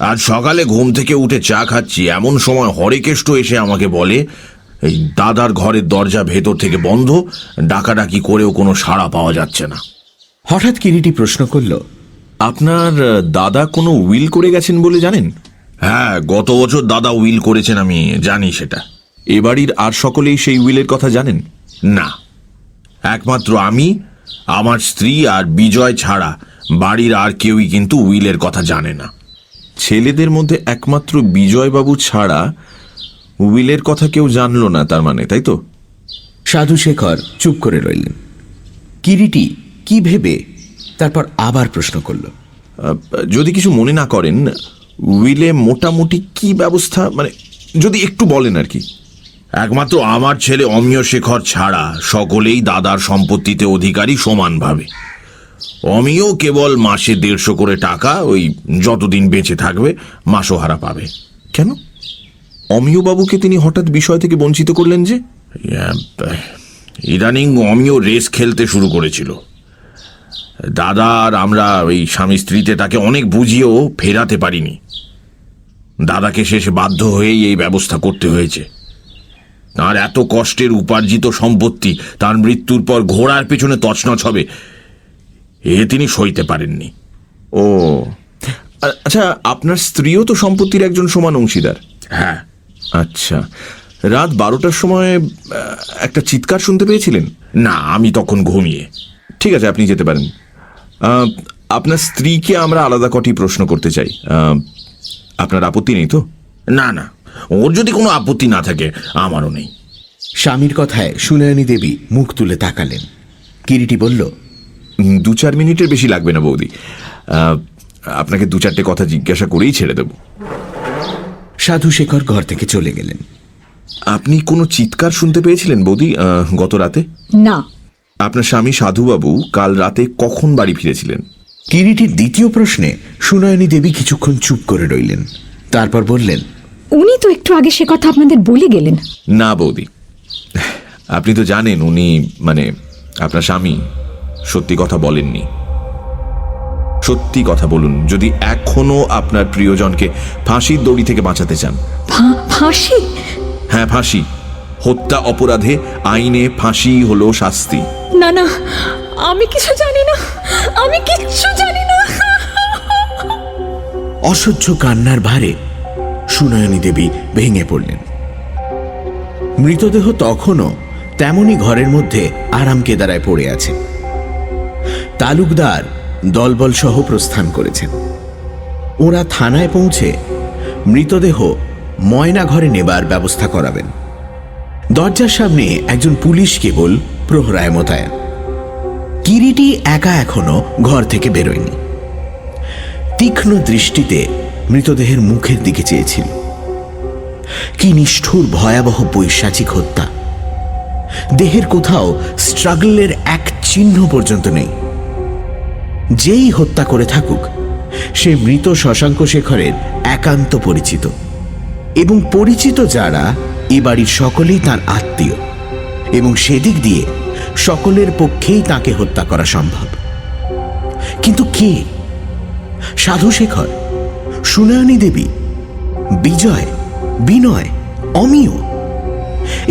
আজ সকালে ঘুম থেকে উঠে চা খাচ্ছি, এমন সময় হরেকেষ্ট এসে আমাকে বলে, এই দাদার ঘরের দরজা ভেতর থেকে বন্ধ, ডাকাডাকি করেও কোনো সাড়া পাওয়া যাচ্ছে না। হঠাৎ কিরিটি প্রশ্ন করল, আপনার দাদা কোনো উইল করে গেছেন বলে জানেন? হ্যাঁ, গত বছর দাদা উইল করেছেন, আমি জানি সেটা। এ বাড়ির আর সকলেই সেই উইলের কথা জানেন? না, একমাত্র আমি, আমার স্ত্রী আর বিজয় ছাড়া বাড়ির আর কেউই কিন্তু উইলের কথা জানে না। ছেলেদের মধ্যে একমাত্র বিজয়বাবু ছাড়া উইলের কথা কেউ জানলো না, তার মানে, তাই তো? সাধু শেখর চুপ করে রইলেন। কিরিটি কি ভেবে তারপর আবার প্রশ্ন করল, যদি কিছু মনে না করেন, উইলে মোটামুটি কি ব্যবস্থা, মানে যদি একটু বলেন আর কি। একমাত্র আমার ছেলে অমিয় শেখর ছাড়া সকলেই দাদার সম্পত্তিতে অধিকারী সমানভাবে। অমিয় কেবল মাসে 150 করে টাকা, ওই যতদিন বেঁচে থাকবে মাসোহারা পাবে। কেন? অমিয় বাবুকে তিনি হঠাৎ বিষয় থেকে বঞ্চিত করলেন যে? ইদানিং অমিয় রেস খেলতে শুরু করেছিল। দাদা আর আমরা ওই স্বামী স্ত্রীতে তাকে অনেক বুঝিয়েও ফেরাতে পারিনি। দাদাকে শেষে বাধ্য হয়েই এই ব্যবস্থা করতে হয়েছে। তার এত কষ্টের উপার্জিত সম্পত্তি তার মৃত্যুর পর ঘোড়ার পেছনে তছনছ হবে, এ তিনি সইতে পারেননি। ও আচ্ছা, আপনার স্ত্রীও তো সম্পত্তির একজন সমান অংশীদার? হ্যাঁ। আচ্ছা, রাত 12টার সময় একটা চিৎকার শুনতে পেয়েছিলেন? না, আমি তখন ঘুমিয়ে। ঠিক আছে, আপনি যেতে পারেন। আপনার স্ত্রীকে আমরা আলাদা কটি প্রশ্ন করতে চাই, আপনার আপত্তি নেই তো? না না, ওর যদি কোনো আপত্তি না থাকে আমারও নেই। স্বামীর কথায় সুনয়নী দেবী মুখ তুলে তাকালেন। কিরিটি বলল, 2-4 মিনিটের বেশি লাগবে না বৌদি, আপনাকে 2-4টে কথা জিজ্ঞাসা করেই ছেড়ে দেব। সাধু শেখর ঘর থেকে চলে গেলেন। আপনি কোনো চিৎকার শুনতে পেয়েছিলেন বৌদি গত রাতে? না। আপনার স্বামী সাধুবাবু কাল রাতে কখন বাড়ি ফিরেছিলেন? কিরিটির দ্বিতীয় প্রশ্নে সুনয়নী দেবী কিছুক্ষণ চুপ করে রইলেন, তারপর বললেন, উনি তো একটু আগে সে কথা আপনাদের বলে গেলেন। না বৌদি, আপনি তো জানেন উনি, মানে আপনার স্বামী, সত্যি কথা বলেননি। সত্যি কথা বলুন, যদি এখনো আপনার প্রিয়জনকে ফাঁসির দড়ি থেকে বাঁচাতে চান। ফাঁসি? হ্যাঁ, ফাঁসি। হত্যা অপরাধে আইনে ফাঁসি হলো শাস্তি। না না, আমি কিছু জানি না, আমি কিচ্ছু জানি না। অসহ্য কান্নার ভারে সুনয়নী দেবী ভেঙে পড়লেন। মৃতদেহ তখনও তেমনই ঘরের মধ্যে আরাম কেদারায় পড়ে আছে। তালুকদার দলবল সহ প্রস্থান করেছেন। ওরা থানায় পৌঁছে মৃতদেহ ময়না ঘরে নেবার ব্যবস্থা করাবেন। দরজার সামনে একজন পুলিশ কেবল প্রহরায় মোতায়েন। কিরিটি একা এখনো ঘর থেকে বেরোয়নি। তীক্ষ্ণ দৃষ্টিতে মৃতদেহের মুখের দিকে চেয়েছিল। কি নিষ্ঠুর ভয়াবহ বৈশাচিক হত্যা! দেহের কোথাও স্ট্রাগলের এক চিহ্ন পর্যন্ত নেই। যেই হত্যা করে থাকুক, সে মৃত শশাঙ্ক শেখরের একান্ত পরিচিত, এবং পরিচিত যারা এ বাড়ির সকলেই তার আত্মীয়, এবং সেদিক দিয়ে সকলের পক্ষেই তাকে হত্যা করা সম্ভব। কিন্তু কে? সাধু শেখর? সুনয়নী দেবী, বিজয়, বিনয়, অমিয়,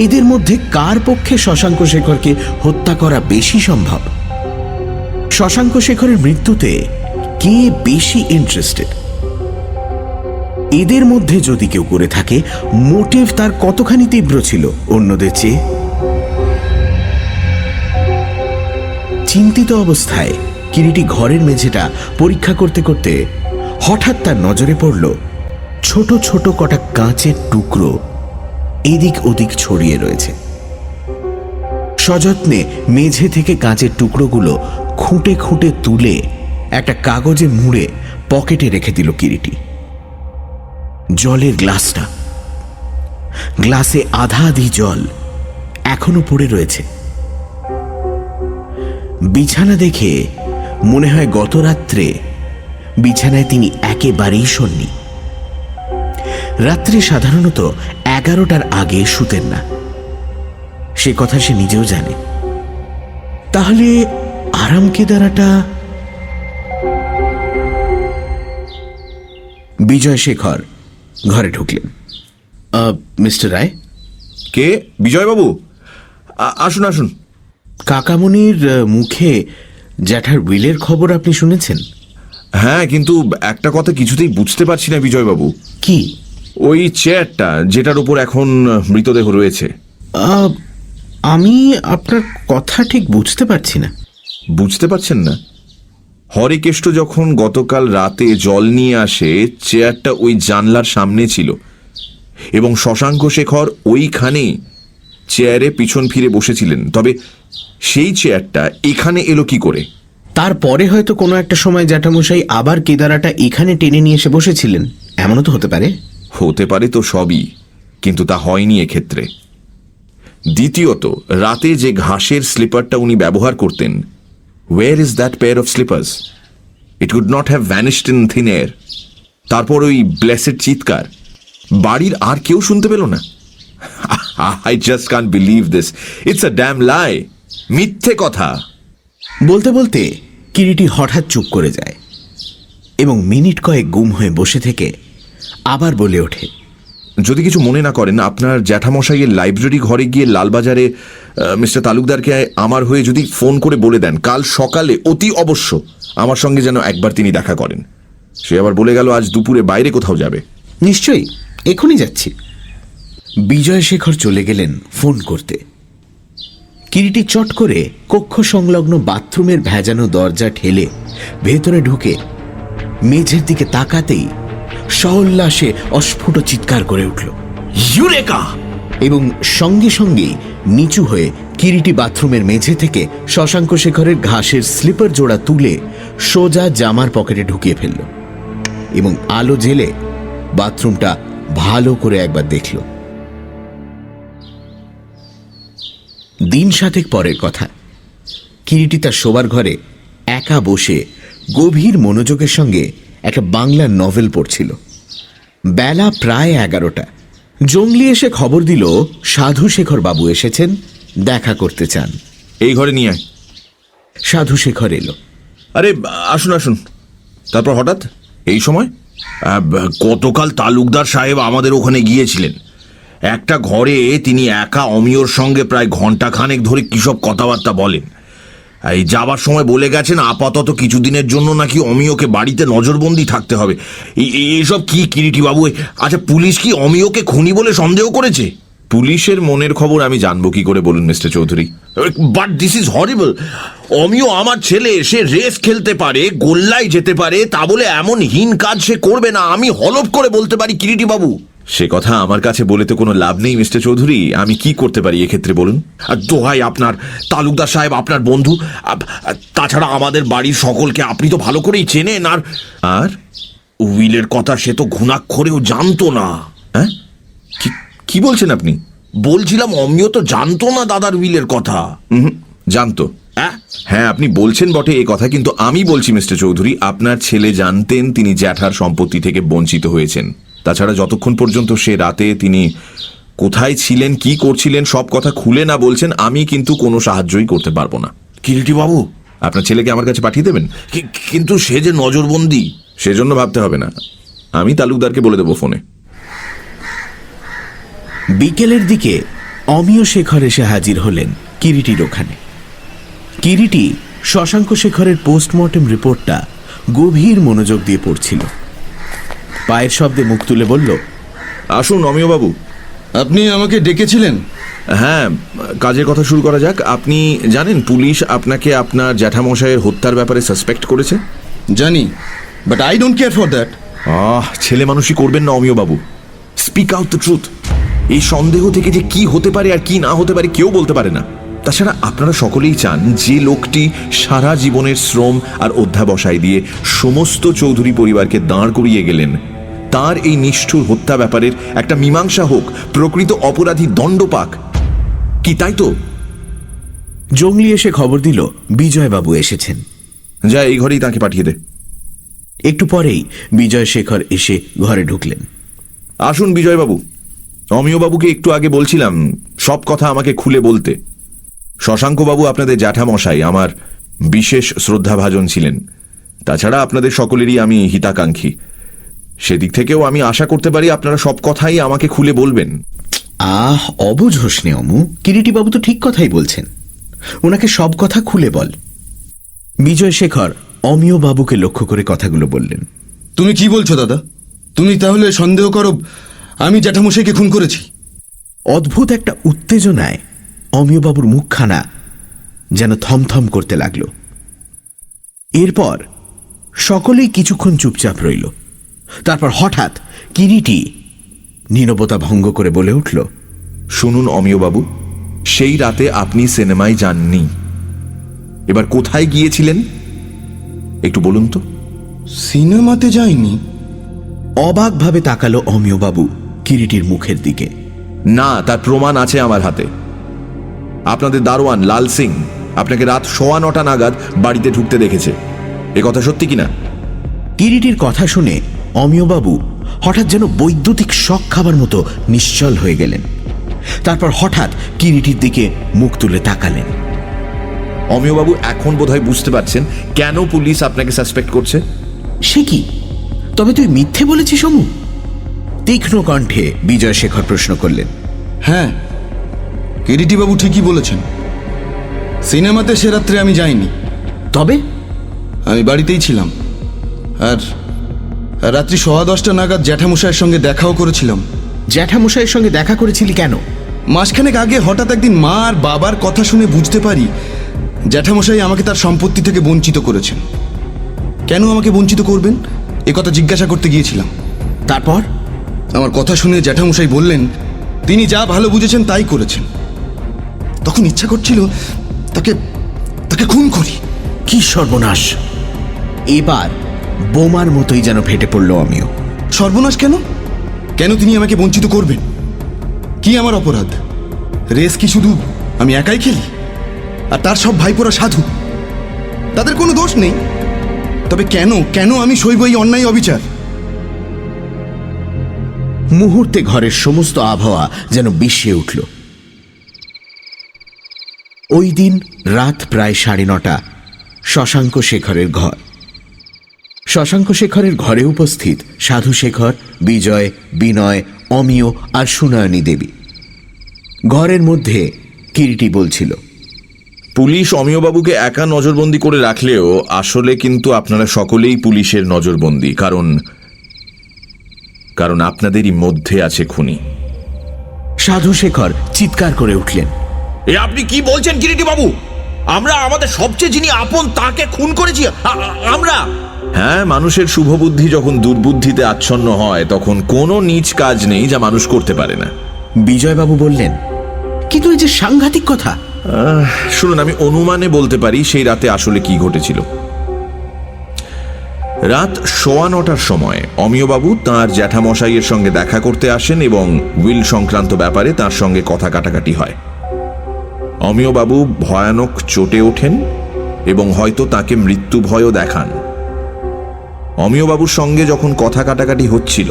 এদের মধ্যে কার পক্ষে শশাঙ্ক শেখরকে হত্যা করা বেশি সম্ভব? শশাঙ্ক শেখরের মৃত্যুতে কে বেশি ইন্টারেস্টেড? এদের মধ্যে যদি কেউ করে থাকে, মোটিভ তার কতখানি তীব্র ছিল অন্যদের চেয়ে? চিন্তিত অবস্থায় কিরিটি ঘরের মেঝেটা পরীক্ষা করতে করতে হঠাৎ তার নজরে পড়ল ছোট ছোট কটা কাঁচের টুকরো এদিক ওদিক ছড়িয়ে রয়েছে। সযত্নে মেঝে থেকে কাঁচের টুকরোগুলো খুঁটে খুঁটে তুলে একটা কাগজে মুড়ে পকেটে রেখে দিল কিরিটি। জলের গ্লাসটা, গ্লাসে আধা আধি জল এখনো পড়ে রয়েছে। বিছানা দেখে মনে হয় গত রাত্রে বিছানায় তিনি একেবারেই শোননি। রাত্রে সাধারণত 11টার আগে শুতেন না, সে কথা সে নিজেও জানে। তাহলে আরাম কেদারাটা? বিজয় শেখর ঘরে ঢুকলেন। মিস্টার রায়। কে? বিজয়বাবু, আসুন আসুন। কাকামণির মুখে জ্যাঠার উইলের খবর আপনি শুনেছেন? হ্যাঁ, কিন্তু একটা কথা কিছুতেই বুঝতে পারছি না বিজয়বাবু। কি? ওই চেয়ারটা যেটার উপর এখন মৃতদেহ রয়েছে। আমি আপনার কথা ঠিক বুঝতে পারছি না। বুঝতে পারছেন না? হরিকেষ্ট যখন গতকাল রাতে জল নিয়ে আসে, চেয়ারটা ওই জানলার সামনে ছিল এবং শশাঙ্ক শেখর ওইখানেই চেয়ারে পিছন ফিরে বসেছিলেন। তবে সেই চেয়ারটা এখানে এলো কি করে? তারপরে হয়তো কোনো একটা সময় জ্যাঠামশাই আবার কেদারাটা এখানে টেনে নিয়ে এসে বসেছিলেন, এমনও তো হতে পারে। হতে পারে তো সবই, কিন্তু তা হয়নি এক্ষেত্রে। দ্বিতীয়ত, রাতে যে ঘাসের স্লিপারটা উনি ব্যবহার করতেন, ওয়ের is that pair of sleepers? It could not have vanished in thin air. তারপর ওই ব্লেসেড চিৎকার বাড়ির আর কেউ শুনতে পেল না? I just can't believe this. It's a damn lie. মিথ্যে কথা। বলতে বলতে কিরিটি হঠাৎ চুপ করে যায় এবং মিনিট কয়েক গুম হয়ে বসে থেকে আবার বলে ওঠে, যদি কিছু মনে না করেন, আপনার জ্যাঠামশাইয়ের লাইব্রেরি ঘরে গিয়ে লালবাজারে মিস্টার তালুকদারকে আমার হয়ে যদি ফোন করে বলে দেন কাল সকালে অতি অবশ্য আমার সঙ্গে যেন একবার তিনি দেখা করেন। সে আবার বলে গেল আজ দুপুরে বাইরে কোথাও যাবে। নিশ্চয়ই, এখনই যাচ্ছি। বিজয় শেখর চলে গেলেন ফোন করতে। কিরিটি চট করে কক্ষ সংলগ্ন বাথরুমের ভেজানো দরজা ঠেলে ভেতরে ঢুকে মেঝের দিকে তাকাতেই সউল্লাসে অস্ফুট চিৎকার করে উঠল, ইউরেকা! এবং সঙ্গে সঙ্গে নিচু হয়ে কিরিটি বাথরুমের মেঝে থেকে শশাঙ্ক শেখরের ঘাসের স্লিপার জোড়া তুলে সোজা জামার পকেটে ঢুকিয়ে ফেলল এবং আলো জেলে বাথরুমটা ভালো করে একবার দেখল। দিন 7 পরের কথা। কিরিটি তার শোবার ঘরে একা বসে গভীর মনোযোগের সঙ্গে একটা বাংলা নভেল পড়ছিল। বেলা প্রায় 11টা। জঙ্গলি এসে খবর দিল সাধু শেখর বাবু এসেছেন, দেখা করতে চান। এই ঘরে নিয়ে আয়। সাধু শেখর এলো। আরে আসুন আসুন। তারপর হঠাৎ এই সময়? গতকাল তালুকদার সাহেব আমাদের ওখানে গিয়েছিলেন। একটা ঘরে তিনি একা অমিয়র সঙ্গে প্রায় ঘণ্টাখানেক ধরে কিসব কথাবার্তা বলেন। এই যাবার সময় বলে গেছেন আপাতত কিছুদিনের জন্য নাকি অমিয়কে বাড়িতে নজরবন্দি থাকতে হবে। এইসব কি কিরিটি বাবু? আচ্ছা, পুলিশ কি অমিয়কে খুনি বলে সন্দেহ করেছে? পুলিশের মনের খবর আমি জানবো কি করে বলুন mister Chowdhury? But this is horrible. Amiya আমার ছেলে, সে রেস খেলতে পারে, গোল্লায় যেতে পারে, তা বলে এমন হীন কাজ সে করবে না আমি হলফ করে বলতে পারি কিরিটি বাবু। সে কথা আমার কাছে বলে তো কোনো লাভ নেই মিস্টার চৌধুরী। আমি কি করতে পারি এক্ষেত্রে বলুন? আর দোহাই আপনার, তালুকদার সাহেব আপনার বন্ধু, তাছাড়া আমাদের বাড়ির সকলকে আপনি তো ভালো করেই চেনেন। আর উইলের কথা সে তো ঘুণাক্ষরেও জানতো না। হ্যাঁ, কি বলছেন আপনি? বলছিলাম অমিয় তো জানতো না দাদার উইলের কথা। জানতো? হ্যাঁ, আপনি বলছেন বটে এ কথা, কিন্তু আমি বলছি মিস্টার চৌধুরী, আপনার ছেলে জানতেন তিনি জ্যাঠার সম্পত্তি থেকে বঞ্চিত হয়েছেন। তাছাড়া যতক্ষণ পর্যন্ত সে রাতে তিনি কোথায় ছিলেন, কি করছিলেন, সব কথা খুলে না বলছেন, আমি কিন্তু কোনো সাহায্যই করতে পারবো না। কিরিটি বাবু, আপনার ছেলেকে আমার কাছে পাঠিয়ে দেবেন? কিন্তু সে যে নজরবন্দি। সেজন্য ভাবতে হবে না, আমি তালুকদারকে বলে দেবো ফোনে। বিকেলের দিকে অমিয় শেখর এসে হাজির হলেন কিরিটির ওখানে। কিরিটি শশাঙ্ক শেখরের পোস্টমর্টেম রিপোর্টটা গভীর মনোযোগ দিয়ে পড়ছিল। পায়ের শব্দে মুখ তুলে বলল, আসুন অমিয়বাবু। আপনি আমাকে ডেকেছিলেন? হ্যাঁ, কাজের কথা শুরু করা যাক। আপনি জানেন পুলিশ আপনাকে আপনার জ্যাঠামশাইয়ের হত্যার ব্যাপারে সাসপেক্ট করেছে? জানি, but I don't care for that. ছেলে মানুষই করবেন না অমিয়বাবু। Speak out the truth. এই সন্দেহ থেকে যে কি হতে পারে আর কি না হতে পারে কেউ বলতে পারে না। তাছাড়া আপনারা সকলেই চান যে লোকটি সারা জীবনের শ্রম আর অধ্যাবসায় দিয়ে সমস্ত চৌধুরী পরিবারকে দাঁড় করিয়ে গেলেন, তার এই নিষ্ঠুর হত্যা ব্যাপারের একটা মীমাংসা হোক, প্রকৃত অপরাধী দণ্ড পাক। কি তাই তো? জঙ্গলি এসে খবর দিল বিজয়বাবু এসেছেন। যা, এই ঘরেই তাকে পাঠিয়ে দে। একটু পরেই বিজয় শেখর এসে ঘরে ঢুকলেন। আসুন বিজয়বাবু। অমিয়বাবুকে একটু আগে বলছিলাম সব কথা আমাকে খুলে বলতে। শশাঙ্কবাবু আপনাদের জ্যাঠামশাই আমার বিশেষ শ্রদ্ধাভাজন ছিলেন। তাছাড়া আপনাদের সকলেরই আমি হিতাকাঙ্ক্ষী। সেদিক থেকেও আমি আশা করতে পারি আপনারা সব কথাই আমাকে খুলে বলবেন। অবুঝ হোসনে অমু, কিরিটিবাবু তো ঠিক কথাই বলছেন, ওনাকে সব কথা খুলে বল। বিজয় শেখর অমিয় বাবুকে লক্ষ্য করে কথাগুলো বললেন। তুমি কি বলছো দাদা? তুমি তাহলে সন্দেহ করো আমি জ্যাঠামশাইকে খুন করেছি? অদ্ভুত একটা উত্তেজনায় অমিয়বাবুর মুখখানা যেন থমথম করতে লাগল। এরপর সকলেই কিছুক্ষণ চুপচাপ রইল। তারপর হঠাৎ কিরিটি নীরবতা ভঙ্গ করে বলে উঠল, শুনুন অমিয়বাবু, সেই রাতে আপনি সিনেমায় যাননি। এবার কোথায় গিয়েছিলেন একটু বলুন তো। সিনেমাতে যাইনি। অবাকভাবে তাকালো অমিয়বাবু কিরিটির মুখের দিকে। না, তার প্রমাণ আছে আমার হাতে। আপনাদের দারোয়ান লাল সিং আপনাকে রাত 9:15 নাগাদ বাড়িতে ঢুকতে দেখেছে। এ কথা সত্যি কিনা? কিরিটির কথা শুনে অমিয়বাবু হঠাৎ যেন বৈদ্যুতিক শক খাবার মতো নিশ্চল হয়ে গেলেন। তারপর হঠাৎ কিরিটির দিকে মুখ তুলে তাকালেন। অমিয়বাবু এখন বোধহয় বুঝতে পারছেন কেন পুলিশ আপনাকে সাসপেক্ট করছে। সে কি? তবে তুই মিথ্যে বলেছিস অমু? তীক্ষ্ণ কণ্ঠে বিজয় শেখর প্রশ্ন করলেন। হ্যাঁ, কিরিটিবাবু ঠিকই বলেছেন। সিনেমাতে সে রাত্রে আমি যাইনি। তবে আমি বাড়িতেই ছিলাম, আর রাত্রি 10:15 নাগাদ জ্যাঠামশাইয়ের সঙ্গে দেখাও করেছিলাম। জ্যাঠামশাইয়ের সঙ্গে দেখা করেছিলি কেন? মাসখানেক আগে হঠাৎ একদিন মা আর বাবার কথা শুনে বুঝতে পারি জ্যাঠামশাই আমাকে তার সম্পত্তি থেকে বঞ্চিত করেছেন। কেন আমাকে বঞ্চিত করবেন এ কথা জিজ্ঞাসা করতে গিয়েছিলাম। তারপর আমার কথা শুনে জ্যাঠামশাই বললেন তিনি যা ভালো বুঝেছেন তাই করেছেন। তখন ইচ্ছা করছিল তাকে তাকে খুন করি। কি সর্বনাশ! এবার বোমার মতোই যেন ফেটে পড়ল আমিও। সর্বনাশ কেন? কেন তিনি আমাকে বঞ্চিত করবেন? কি আমার অপরাধ? রেস কি শুধু আমি একাই খেলি? আর তার সব ভাইপোরা সাধু, তাদের কোনো দোষ নেই। তবে কেন কেন আমি সইব এই অন্যায় অবিচার? মুহূর্তে ঘরের সমস্ত আবহাওয়া যেন বিষিয়ে উঠল। ওই দিন রাত প্রায় 9:30। শশাঙ্ক শেখরের ঘর। শশাঙ্ক শেখরের ঘরে উপস্থিত সাধু শেখর, বিজয়, বিনয়, অমিয় আর সুনয়নী দেবী। ঘরের মধ্যে কিরিটি বলছিল, পুলিশ অমিয়বাবুকে একা নজরবন্দি করে রাখলেও আসলে কিন্তু আপনারা সকলেই পুলিশের নজরবন্দি। কারণ আপনাদেরই মধ্যে আছে খুনি। সাধু শেখর চিৎকার করে উঠলেন, এ আপনি কি বলছেন কিরিটি বাবু? আমরা আমাদের সবচেয়ে যিনি আপন তাকে খুন করেছি আমরা? হ্যাঁ, মানুষের শুভবুদ্ধি যখন দুর্বুদ্ধিতে আচ্ছন্ন হয় তখন কোনো নীচ কাজ নেই যা মানুষ করতে পারে না। বিজয়বাবু বললেন, কিন্তু এই যে সাংঘাতিক কথা। শুনুন, আমি অনুমানে বলতে পারি সেই রাতে আসলে কি ঘটেছিল। রাত 9:15 সময় অমিয়বাবু তাঁর জ্যাঠামশাইয়ের সঙ্গে দেখা করতে আসেন এবং উইল সংক্রান্ত ব্যাপারে তার সঙ্গে কথা কাটাকাটি হয়। অমিয়বাবু ভয়ানক চটে ওঠেন এবং হয়তো তাকে মৃত্যু ভয়ও দেখান। অমিয়বাবুর সঙ্গে যখন কথা কাটাকাটি হচ্ছিল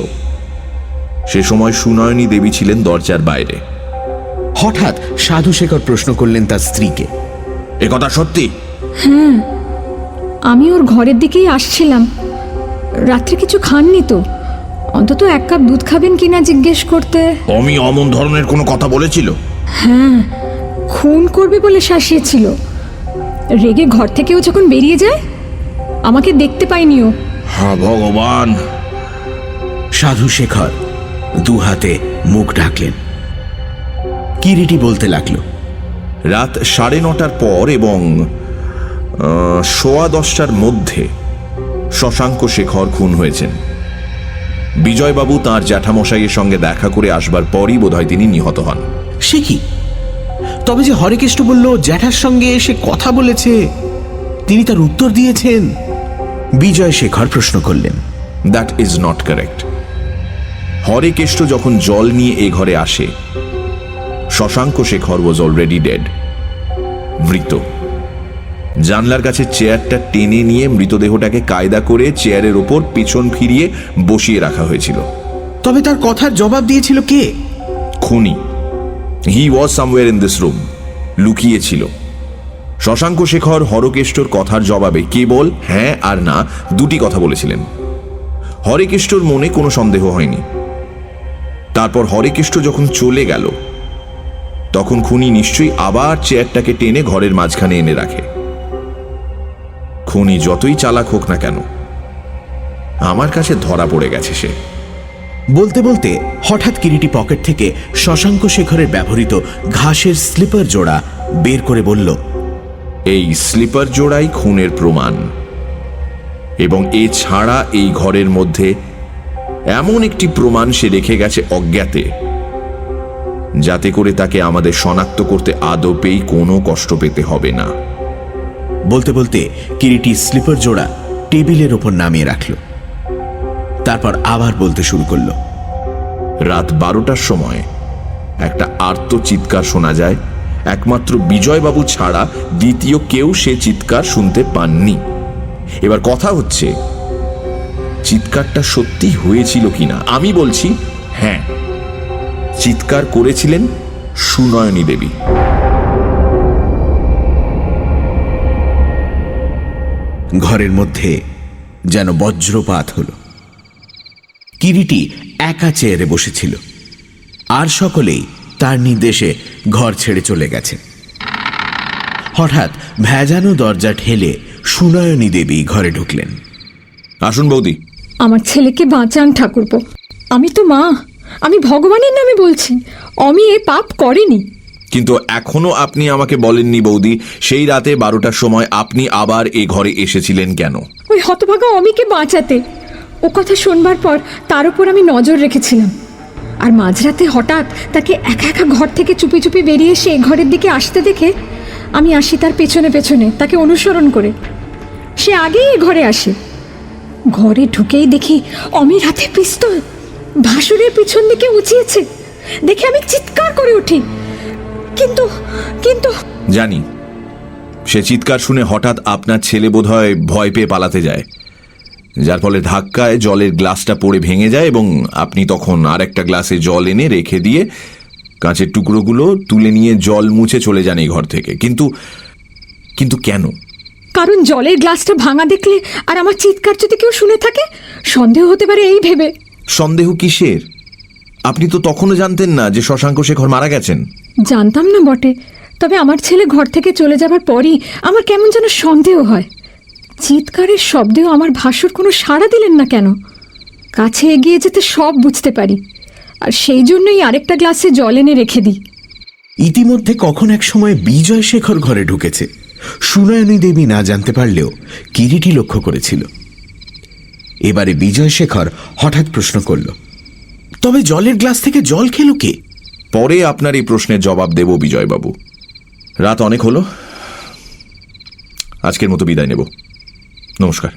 সে সময় সুনয়নী দেবী ছিলেন দরজার বাইরে। হঠাৎ সাধু শেখর প্রশ্ন করলেন তার স্ত্রীকে, এ কথা সত্যি? হ্যাঁ, আমি ওর ঘরের দিকেই আসছিলাম। রাত্রে কিছু খাননি তো? অন্তত 1 কাপ দুধ খাবেন কিনা জিজ্ঞেস করতে। অমি অমন ধরনের কোনো কথা বলেছিল? খুন করবে বলে শাসিয়েছিল। রেগে ঘর থেকেও যখন বেরিয়ে যায়, আমাকে দেখতে পাইনিও। হ্যাঁ ভগবান। সাধু শেখর দু হাতে মুখ ঢাকলেন। কিরিটি বলতে লাগলো, রাত 9:30টার পর এবং 10:15টার মধ্যে শশাঙ্ক শেখর খুন হয়েছেন। বিজয়বাবু তাঁর জ্যাঠামশাইয়ের সঙ্গে দেখা করে আসবার পরই বোধহয় তিনি নিহত হন। সে কি? তবে যে হরেকৃষ্ণ বলল জ্যাঠার সঙ্গে এসে কথা বলেছে, তিনি তার উত্তর দিয়েছেন, বিজয় শেখর প্রশ্ন করলেন। That is not correct. Harekesto যখন জল নিয়ে এ ঘরে আসে, Shashanka Shekhar was already dead, মৃত। জানলার কাছে চেয়ারটা টেনে নিয়ে মৃতদেহটাকে কায়দা করে চেয়ারের ওপর পেছন ফিরিয়ে বসিয়ে রাখা হয়েছিল। তবে তার কথার জবাব দিয়েছিল কে? খুনি। হি ওয়াজ সামওয়্যার ইন দিস রুম, লুকিয়ে ছিল। শশাঙ্ক শেখর হরকেষ্টর কথার জবাবে কেবল হ্যাঁ আর না দুটি কথা বলেছিলেন। হরেকেষ্টর মনে কোনো সন্দেহ হয়নি। তারপর হরেকেষ্ট যখন চলে গেল, তখন খুনি নিশ্চয়ই আবার চেয়ারটাকে টেনে ঘরের মাঝখানে এনে রাখে। খুনি যতই চালাক হোক না কেন, আমার কাছে ধরা পড়ে গেছে সে। বলতে বলতে হঠাৎ কিরিটি পকেট থেকে শশাঙ্ক শেখরের ব্যবহৃত ঘাসের স্লিপার জোড়া বের করে বলল, এই স্লিপার জোড়াই খুনের প্রমাণ, এবং এছাড়া এই ঘরের মধ্যে এমন একটি প্রমাণ সে রেখে গেছে অজ্ঞাতে, যাতে করে তাকে আমাদের শনাক্ত করতে আদপেই কোনো কষ্ট পেতে হবে না। বলতে বলতে কিরিটি স্লিপার জোড়া টেবিলের ওপর নামিয়ে রাখল। তারপর আবার বলতে শুরু করল। রাত 12টার সময় একটা আর্ত চিৎকার শোনা যায়। একমাত্র বিজয়বাবু ছাড়া দ্বিতীয় কেউ সে চিৎকার শুনতে পাননি। এবার কথা হচ্ছে, চিৎকারটা সত্যি হয়েছিল কিনা। আমি বলছি হ্যাঁ, চিৎকার করেছিলেন সুনয়নী দেবী। ঘরের মধ্যে যেন বজ্রপাত হলো। কিরিটি একা চেয়ারে বসেছিল, আর সকলেই তার নির্দেশে ঘর ছেড়ে চলে গেছে। হঠাৎ ভেজানো দরজা ঠেলে সুনয়নী দেবী ঘরে ঢুকলেন। আসুন বৌদি। আমার ছেলেকে বাঁচান ঠাকুরপো। আমি তো মা, আমি ভগবানের নামে বলছি, অমি এ পাপ করেনি। কিন্তু এখনো আপনি আমাকে বলেননি বৌদি, সেই রাতে 12টার সময় আপনি আবার এ ঘরে এসেছিলেন কেন? ওই হতভাগা অমিকে বাঁচাতে। ও কথা শোনবার পর তার উপর আমি নজর রেখেছিলাম, আর মাঝরাতে হঠাৎ তাকে একা একা ঘর থেকে চুপি চুপি বেরিয়ে এসে ঘরের দিকে আসতে দেখে আমি আসি তার পেছনে পেছনে, তাকে অনুসরণ করে। সে আগেই এ ঘরে আসে। ঘরে ঢুকেই দেখি অমির হাতে পিস্তল, ভাসুরের পিছন দিকে উঁচিয়েছে। দেখে আমি চিৎকার করে উঠি, কিন্তু কিন্তু জানি সে চিৎকার শুনে হঠাৎ আপনার ছেলে বোধহয় ভয় পেয়ে পালাতে যায়, যার ফলে ধাক্কায় জলের গ্লাসটা পড়ে ভেঙে যায় এবং আপনি তখন আরেকটা গ্লাসে জল এনে রেখে দিয়ে কাঁচের টুকরোগুলো তুলে নিয়ে জল মুছে চলে যান এই ঘর থেকে। কিন্তু কিন্তু কেন? কারণ জলের গ্লাসটা ভাঙা দেখলে আর আমার চিৎকার যদি কেউ শুনে থাকে, সন্দেহ হতে পারে এই ভেবে। সন্দেহ কিসের? আপনি তো তখনও জানতেন না যে শশাঙ্ক শেখর মারা গেছেন। জানতাম না বটে, তবে আমার ছেলে ঘর থেকে চলে যাবার পরই আমার কেমন যেন সন্দেহ হয়। চিৎকারের শব্দেও আমার ভাসুর কোনো সাড়া দিলেন না কেন? কাছে এগিয়ে যেতে সব বুঝতে পারি, আর সেই জন্যই আরেকটা গ্লাসে জল এনে রেখে দিই। ইতিমধ্যে কখন এক সময় বিজয় শেখর ঘরে ঢুকেছে সুনয়নী দেবী না জানতে পারলেও কিরিটি লক্ষ্য করেছিল। এবারে বিজয় শেখর হঠাৎ প্রশ্ন করল, তবে জলের গ্লাস থেকে জল খেলো কে? পরে আপনার এই প্রশ্নের জবাব দেব বিজয়বাবু। রাত অনেক হলো, আজকের মতো বিদায় নেব। নমস্কার।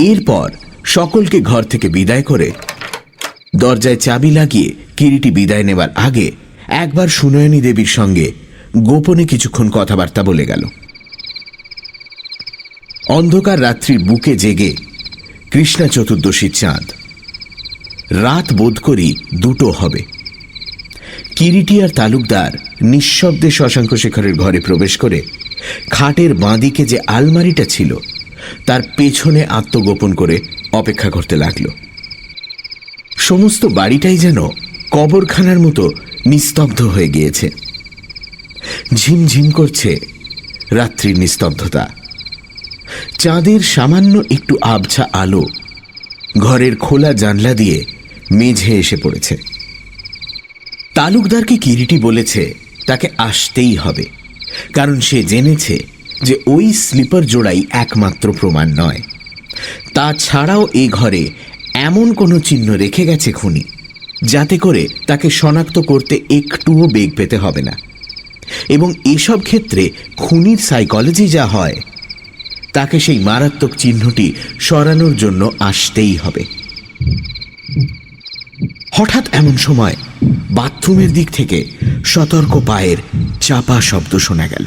এরপর সকলকে ঘর থেকে বিদায় করে দরজায় চাবি লাগিয়ে কিরিটি বিদায় নেবার আগে একবার সুনয়নী দেবীর সঙ্গে গোপনে কিছুক্ষণ কথাবার্তা বলে গেল। অন্ধকার রাত্রির বুকে জেগে কৃষ্ণা চতুর্দশীর চাঁদ। রাত বোধ করি 2টো হবে। কিরিটি আর তালুকদার নিঃশব্দে শশাঙ্ক শেখরের ঘরে প্রবেশ করে খাটের বাঁদিকে যে আলমারিটা ছিল তার পেছনে আত্মগোপন করে অপেক্ষা করতে লাগলো। সমস্ত বাড়িটাই যেন কবরখানার মতো নিস্তব্ধ হয়ে গিয়েছে। ঝিমঝিম করছে রাত্রির নিস্তব্ধতা। চাঁদের সামান্য একটু আবছা আলো ঘরের খোলা জানলা দিয়ে মেঝে এসে পড়েছে। তালুকদারকে কিরিটি বলেছে তাকে আসতেই হবে, কারণ সে জেনেছে যে ওই স্লিপার জোড়াই একমাত্র প্রমাণ নয়। তাছাড়াও এই ঘরে এমন কোনো চিহ্ন রেখে গেছে খুনি যাতে করে তাকে শনাক্ত করতে একটুও বেগ পেতে হবে না। এবং এসব ক্ষেত্রে খুনির সাইকোলজি যা হয় তাকে সেই মারাত্মক চিহ্নটি সরানোর জন্য আসতেই হবে। হঠাৎ এমন সময় বাথরুমের দিক থেকে সতর্ক পায়ের চাপা শব্দ শোনা গেল।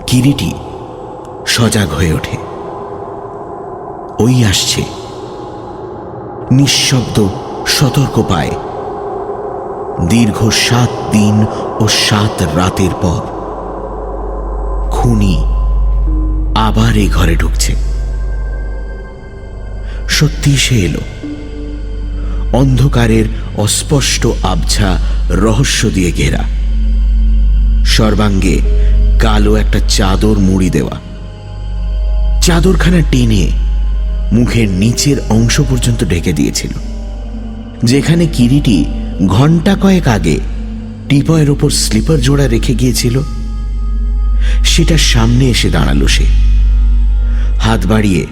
কিরিটি সজাগ হয়ে ওঠে। ওই আসছে, নিঃশব্দ সতর্ক পায়ে। দীর্ঘ 7 দিন ও 7 রাতের পর খুনি আবার এই ঘরে ঢুকছে। সত্যি সে এলো। অন্ধকারের অস্পষ্ট আবছা রহস্য দিয়ে ঘেরা, সর্বাঙ্গে কালো একটা চাদর মুড়ি দেওয়া। চাদরখানা টেনে মুখের নিচের অংশ পর্যন্ত ঢেকে দিয়েছিল। যেখানে কিরিটি ঘন্টা কয়েক আগে টিপয়ের ওপর স্লিপার জোড়া রেখে গিয়েছিল, সেটা সামনে এসে দাঁড়ালো। সে হাত বাড়িয়ে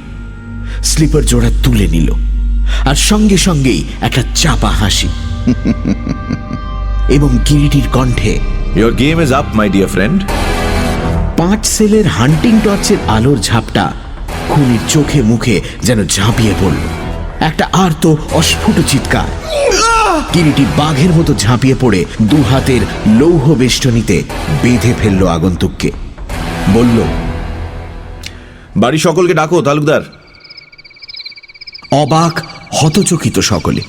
স্লিপার জোড়া তুলে নিল, আর সঙ্গে সঙ্গেই একটা চাপা হাসি এবং কিরিটির কণ্ঠে, your game is up my dear friend. 5 সেলের হান্টিং টর্চের আলোর ঝাপটা খুনির চোখে মুখে যেন ঝাঁপিয়ে পড়ল। একটা আর্ত অস্ফুট চিৎকার। কিরিটি বাঘের মতো ঝাঁপিয়ে পড়ে 2 হাতের লৌহ বেষ্টনীতে বেঁধে ফেলল আগন্তুককে। বলল, বাড়ি সকলকে ডাকো তালুকদার। অবাক হতচকিত সকলে।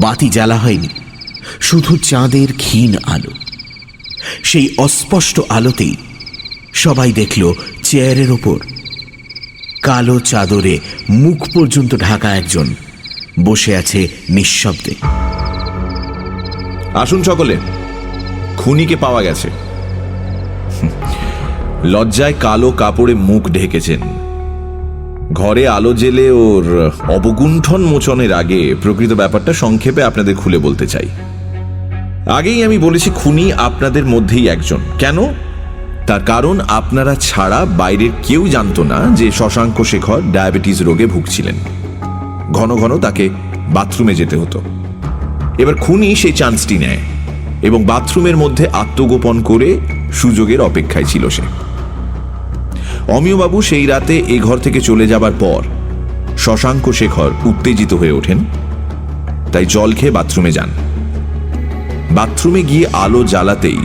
বাতি জ্বালা হয়নি, শুধু চাঁদের ক্ষীণ আলো। সেই অস্পষ্ট আলোতেই সবাই দেখল চেয়ারের ওপর কালো চাদরে মুখ পর্যন্ত ঢাকা একজন বসে আছে নিঃশব্দে। আসুন সকলে, খুনিকে পাওয়া গেছে। লজ্জায় কালো কাপড়ে মুখ ঢেকেছেন। ঘরে আলো জেলে ওর অবগুণ্ঠন মোচনের আগে প্রকৃত ব্যাপারটা সংক্ষেপে আপনাদের খুলে বলতে চাই। আগেই আমি বলেছি খুনি আপনাদের মধ্যেই একজন। কেন? তার কারণ আপনারা ছাড়া বাইরের কেউ জানতো না যে শশাঙ্ক শেখর ডায়াবেটিস রোগে ভুগছিলেন। ঘন ঘন তাকে বাথরুমে যেতে হতো। এবার খুনি সেই চান্সটি নেয় এবং বাথরুমের মধ্যে আত্মগোপন করে সুযোগের অপেক্ষায় ছিল সে। অমিয়বাবু সেই রাতে এ ঘর থেকে চলে যাবার পর শশাঙ্ক শেখর উত্তেজিত হয়ে ওঠেন, তাই জল খেয়ে বাথরুমে যান। বাথরুমে গিয়ে আলো জ্বালাতেই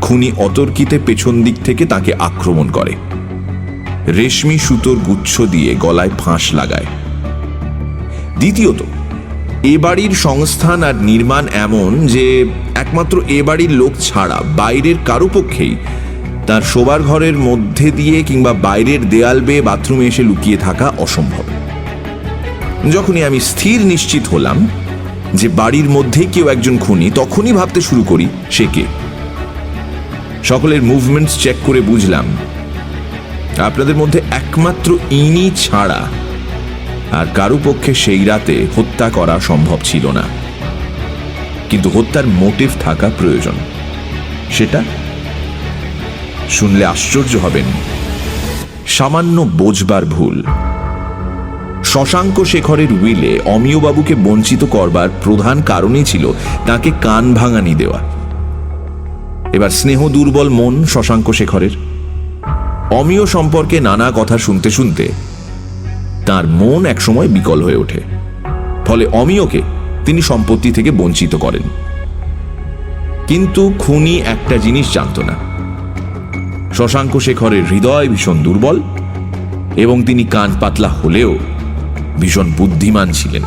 খুনি অতর্কিতে পেছন দিক থেকে তাকে আক্রমণ করে। রেশমি সুতোর গুচ্ছ দিয়ে গলায় ফাঁস লাগায়। দ্বিতীয়ত, এ বাড়ির সংস্থান আর নির্মাণ এমন যে একমাত্র এ বাড়ির লোক ছাড়া বাইরের কারো পক্ষেই তার শোবার ঘরের মধ্যে দিয়ে কিংবা বাইরের দেয়াল বেয়ে বাথরুমে এসে লুকিয়ে থাকা অসম্ভব। যখনই আমি স্থির নিশ্চিত হলাম যে বাড়ির মধ্যে কেউ একজন খুনি, তখনই ভাবতে শুরু করি সে কে। সকলের মুভমেন্টস চেক করে বুঝলাম আপনাদের মধ্যে একমাত্র ইনি ছাড়া আর কারো পক্ষে সেই রাতে হত্যা করা সম্ভব ছিল না। কিন্তু হত্যার মোটিভ থাকা প্রয়োজন। সেটা শুনলে আশ্চর্য হবেন, সামান্য বোঝবার ভুল। শশাঙ্ক শেখরের উইলে অমিয়বাবুকে বঞ্চিত করবার প্রধান কারণই ছিল তাকে কান ভাঙানি দেওয়া। এবার স্নেহ দুর্বল মন শশাঙ্ক শেখরের। অমিয় সম্পর্কে নানা কথা শুনতে শুনতে তার মন একসময় বিকল হয়ে ওঠে। ফলে অমিয়কে তিনি সম্পত্তি থেকে বঞ্চিত করেন। কিন্তু খুনি একটা জিনিস জানত না, শশাঙ্ক শেখরের হৃদয় ভীষণ দুর্বল এবং তিনি কান পাতলা হলেও ভীষণ বুদ্ধিমান ছিলেন।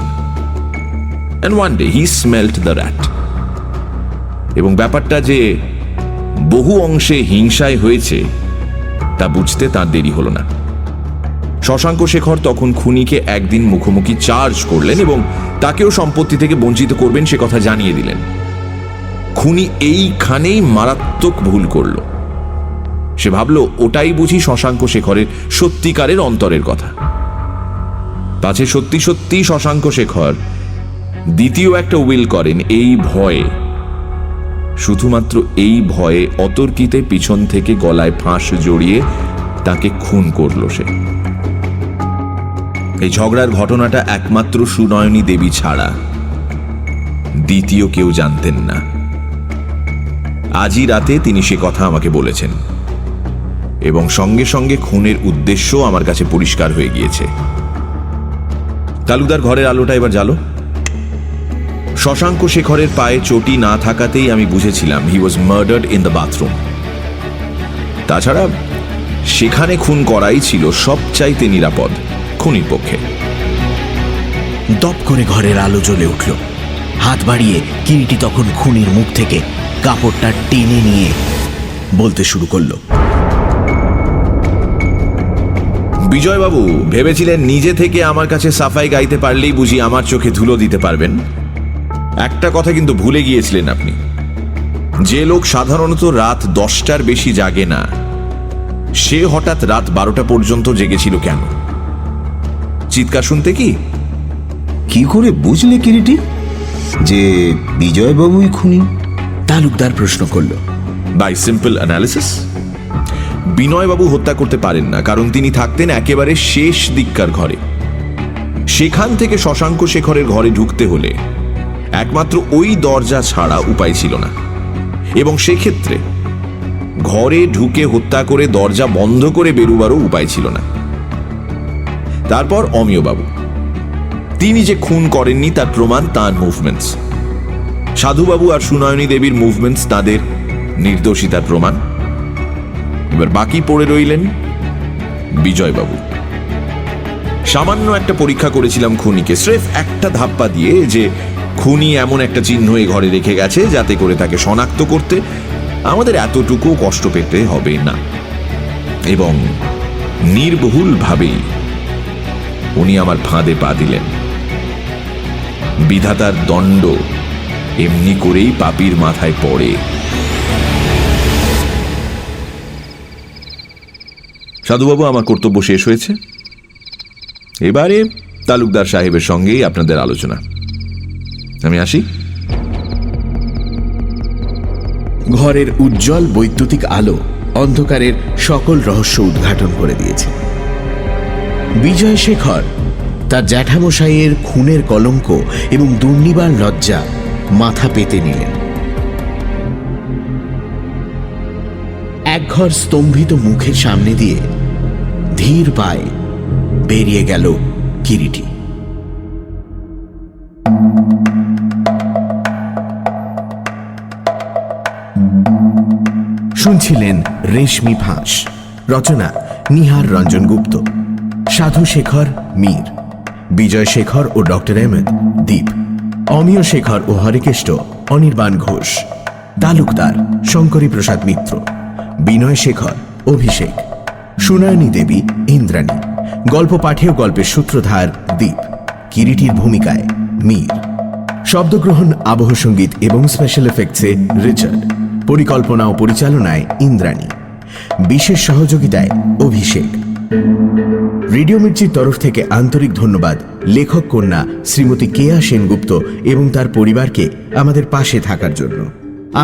And one day he smelt the rat. এবং ব্যাপারটা যে বহু অংশে হিংসায় হয়েছে তা বুঝতে তার দেরি হলো না। শশাঙ্ক শেখর তখন খুনিকে একদিন মুখোমুখি চার্জ করলেন এবং তাকেও সম্পত্তি থেকে বঞ্চিত করবেন সে কথা জানিয়ে দিলেন। খুনি এইখানেই মারাত্মক ভুল করল। সে ভাবল ওটাই বুঝি শশাঙ্ক শেখরের সত্যিকারের অন্তরের কথা। পাছে সত্যি সত্যি শশাঙ্ক শেখর দ্বিতীয় একটা উইল করেন এই ভয়ে, শুধুমাত্র এই ভয়ে অতর্কিতে পিছন থেকে গলায় ফাঁস জড়িয়ে তাকে খুন করল সে। এই ঝগড়ার ঘটনাটা একমাত্র সুনয়নী দেবী ছাড়া দ্বিতীয় কেউ জানতেন না। আজই রাতে তিনি সে কথা আমাকে বলেছেন এবং সঙ্গে সঙ্গে খুনের উদ্দেশ্য আমার কাছে পরিষ্কার হয়ে গিয়েছে। তালুকদার, ঘরের আলোটা এবার জ্বালো। শশাঙ্ক শেখরের পায়ে চটি না থাকাতেই আমি বুঝেছিলাম he was murdered in the bathroom. তাছাড়া সেখানে খুন করাই ছিল সবচাইতে নিরাপদ খুনির পক্ষে। দপ করে ঘরের আলো জ্বলে উঠল। হাত বাড়িয়ে কিরিটি তখন খুনির মুখ থেকে কাপড়টা টেনে নিয়ে বলতে শুরু করলো, বিজয়বাবু ভেবেছিলেন নিজে থেকে আমার কাছে সাফাই গাইতে পারলেই বুঝি আমার চোখে ধুলো দিতে পারবেন। একটা কথা কিন্তু ভুলে গিয়েছিলেন আপনি। যে লোক সাধারণত রাত 10টার বেশি জাগে না, সে হঠাৎ রাত 12টা পর্যন্ত জেগেছিল কেন? চিৎকার শুনতে কি? কি করে বুঝলে কিরিটি যে বিজয়বাবুই খুনি? তালুকদার প্রশ্ন করল। By simple analysis. বিনয়বাবু হত্যা করতে পারেন না, কারণ তিনি থাকতেন একেবারে শেষ দিককার ঘরে। সেখান থেকে শশাঙ্ক শেখরের ঘরে ঢুকতে হলে একমাত্র ওই দরজা ছাড়া উপায় ছিল না, এবং সেক্ষেত্রে ঘরে ঢুকে হত্যা করে দরজা বন্ধ করে বেরুবারও উপায় ছিল না। তারপর অমিয়বাবু, তিনি যে খুন করেননি তার প্রমাণ তাঁর মুভমেন্টস। সাধুবাবু আর সুনয়নী দেবীর মুভমেন্টস তাদের নির্দোষিতার প্রমাণ। এবার বাকি পড়ে রইলেন বিজয়বাবু। সামান্য একটা পরীক্ষা করেছিলাম খুনিকে, স্রেফ একটা ধাপ্পা দিয়ে যে খুনি এমন একটা চিহ্ন এই ঘরে রেখে গেছে যাতে করে তাকে শনাক্ত করতে আমাদের এতটুকু কষ্ট পেতে হবে না। এবং নির্ভুলভাবেই উনি আমার ফাঁদে পা দিলেন। বিধাতার দণ্ড এমনি করেই পাপীর মাথায় পড়ে। সাধুবাবু, আমার কর্তব্য শেষ হয়েছে। এবারে তালুকদার সাহেবের সঙ্গেই আপনাদের আলোচনা। আমি আসি। ঘরের উজ্জ্বল বৈদ্যুতিক আলো অন্ধকারের সকল রহস্য উদ্ঘাটন করে দিয়েছে। বিজয় শেখর তার জ্যাঠামশাইয়ের খুনের কলঙ্ক এবং দুর্নিবার লজ্জা মাথা পেতে নিলেন। একঘর স্তম্ভিত মুখের সামনে দিয়ে ধীর পায়ে বেরিয়ে গেল কিরিটি। শুনছিলেন রেশমি ফাঁস, রচনা নিহার রঞ্জন গুপ্ত, সাধু শেখর মীর, বিজয় শেখর ও ডক্টর আহমেদ দীপ, অমিয় শেখর ও হরিকেষ্ট অনির্বাণ ঘোষ, তালুকদার শঙ্করী প্রসাদ মিত্র, বিনয় শেখর অভিষেক, সুনয়নী দেবী ইন্দ্রাণী, গল্প পাঠে ও গল্পের সূত্রধার দীপ, কিরিটির ভূমিকায় মীর, শব্দগ্রহণ, আবহ সঙ্গীত এবং স্পেশাল এফেক্টসে রিচার্ড, পরিকল্পনা ও পরিচালনায় ইন্দ্রাণী, বিশেষ সহযোগিতায় অভিষেক। রেডিও মির্চির তরফ থেকে আন্তরিক ধন্যবাদ লেখক কন্যা শ্রীমতী কেয়া সেনগুপ্ত এবং তার পরিবারকে আমাদের পাশে থাকার জন্য।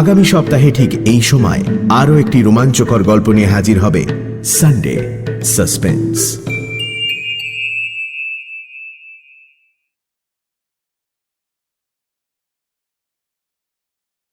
আগামী সপ্তাহে ঠিক এই সময় আরও একটি রোমাঞ্চকর গল্প নিয়ে হাজির হবে সানডে সাসপেন্স।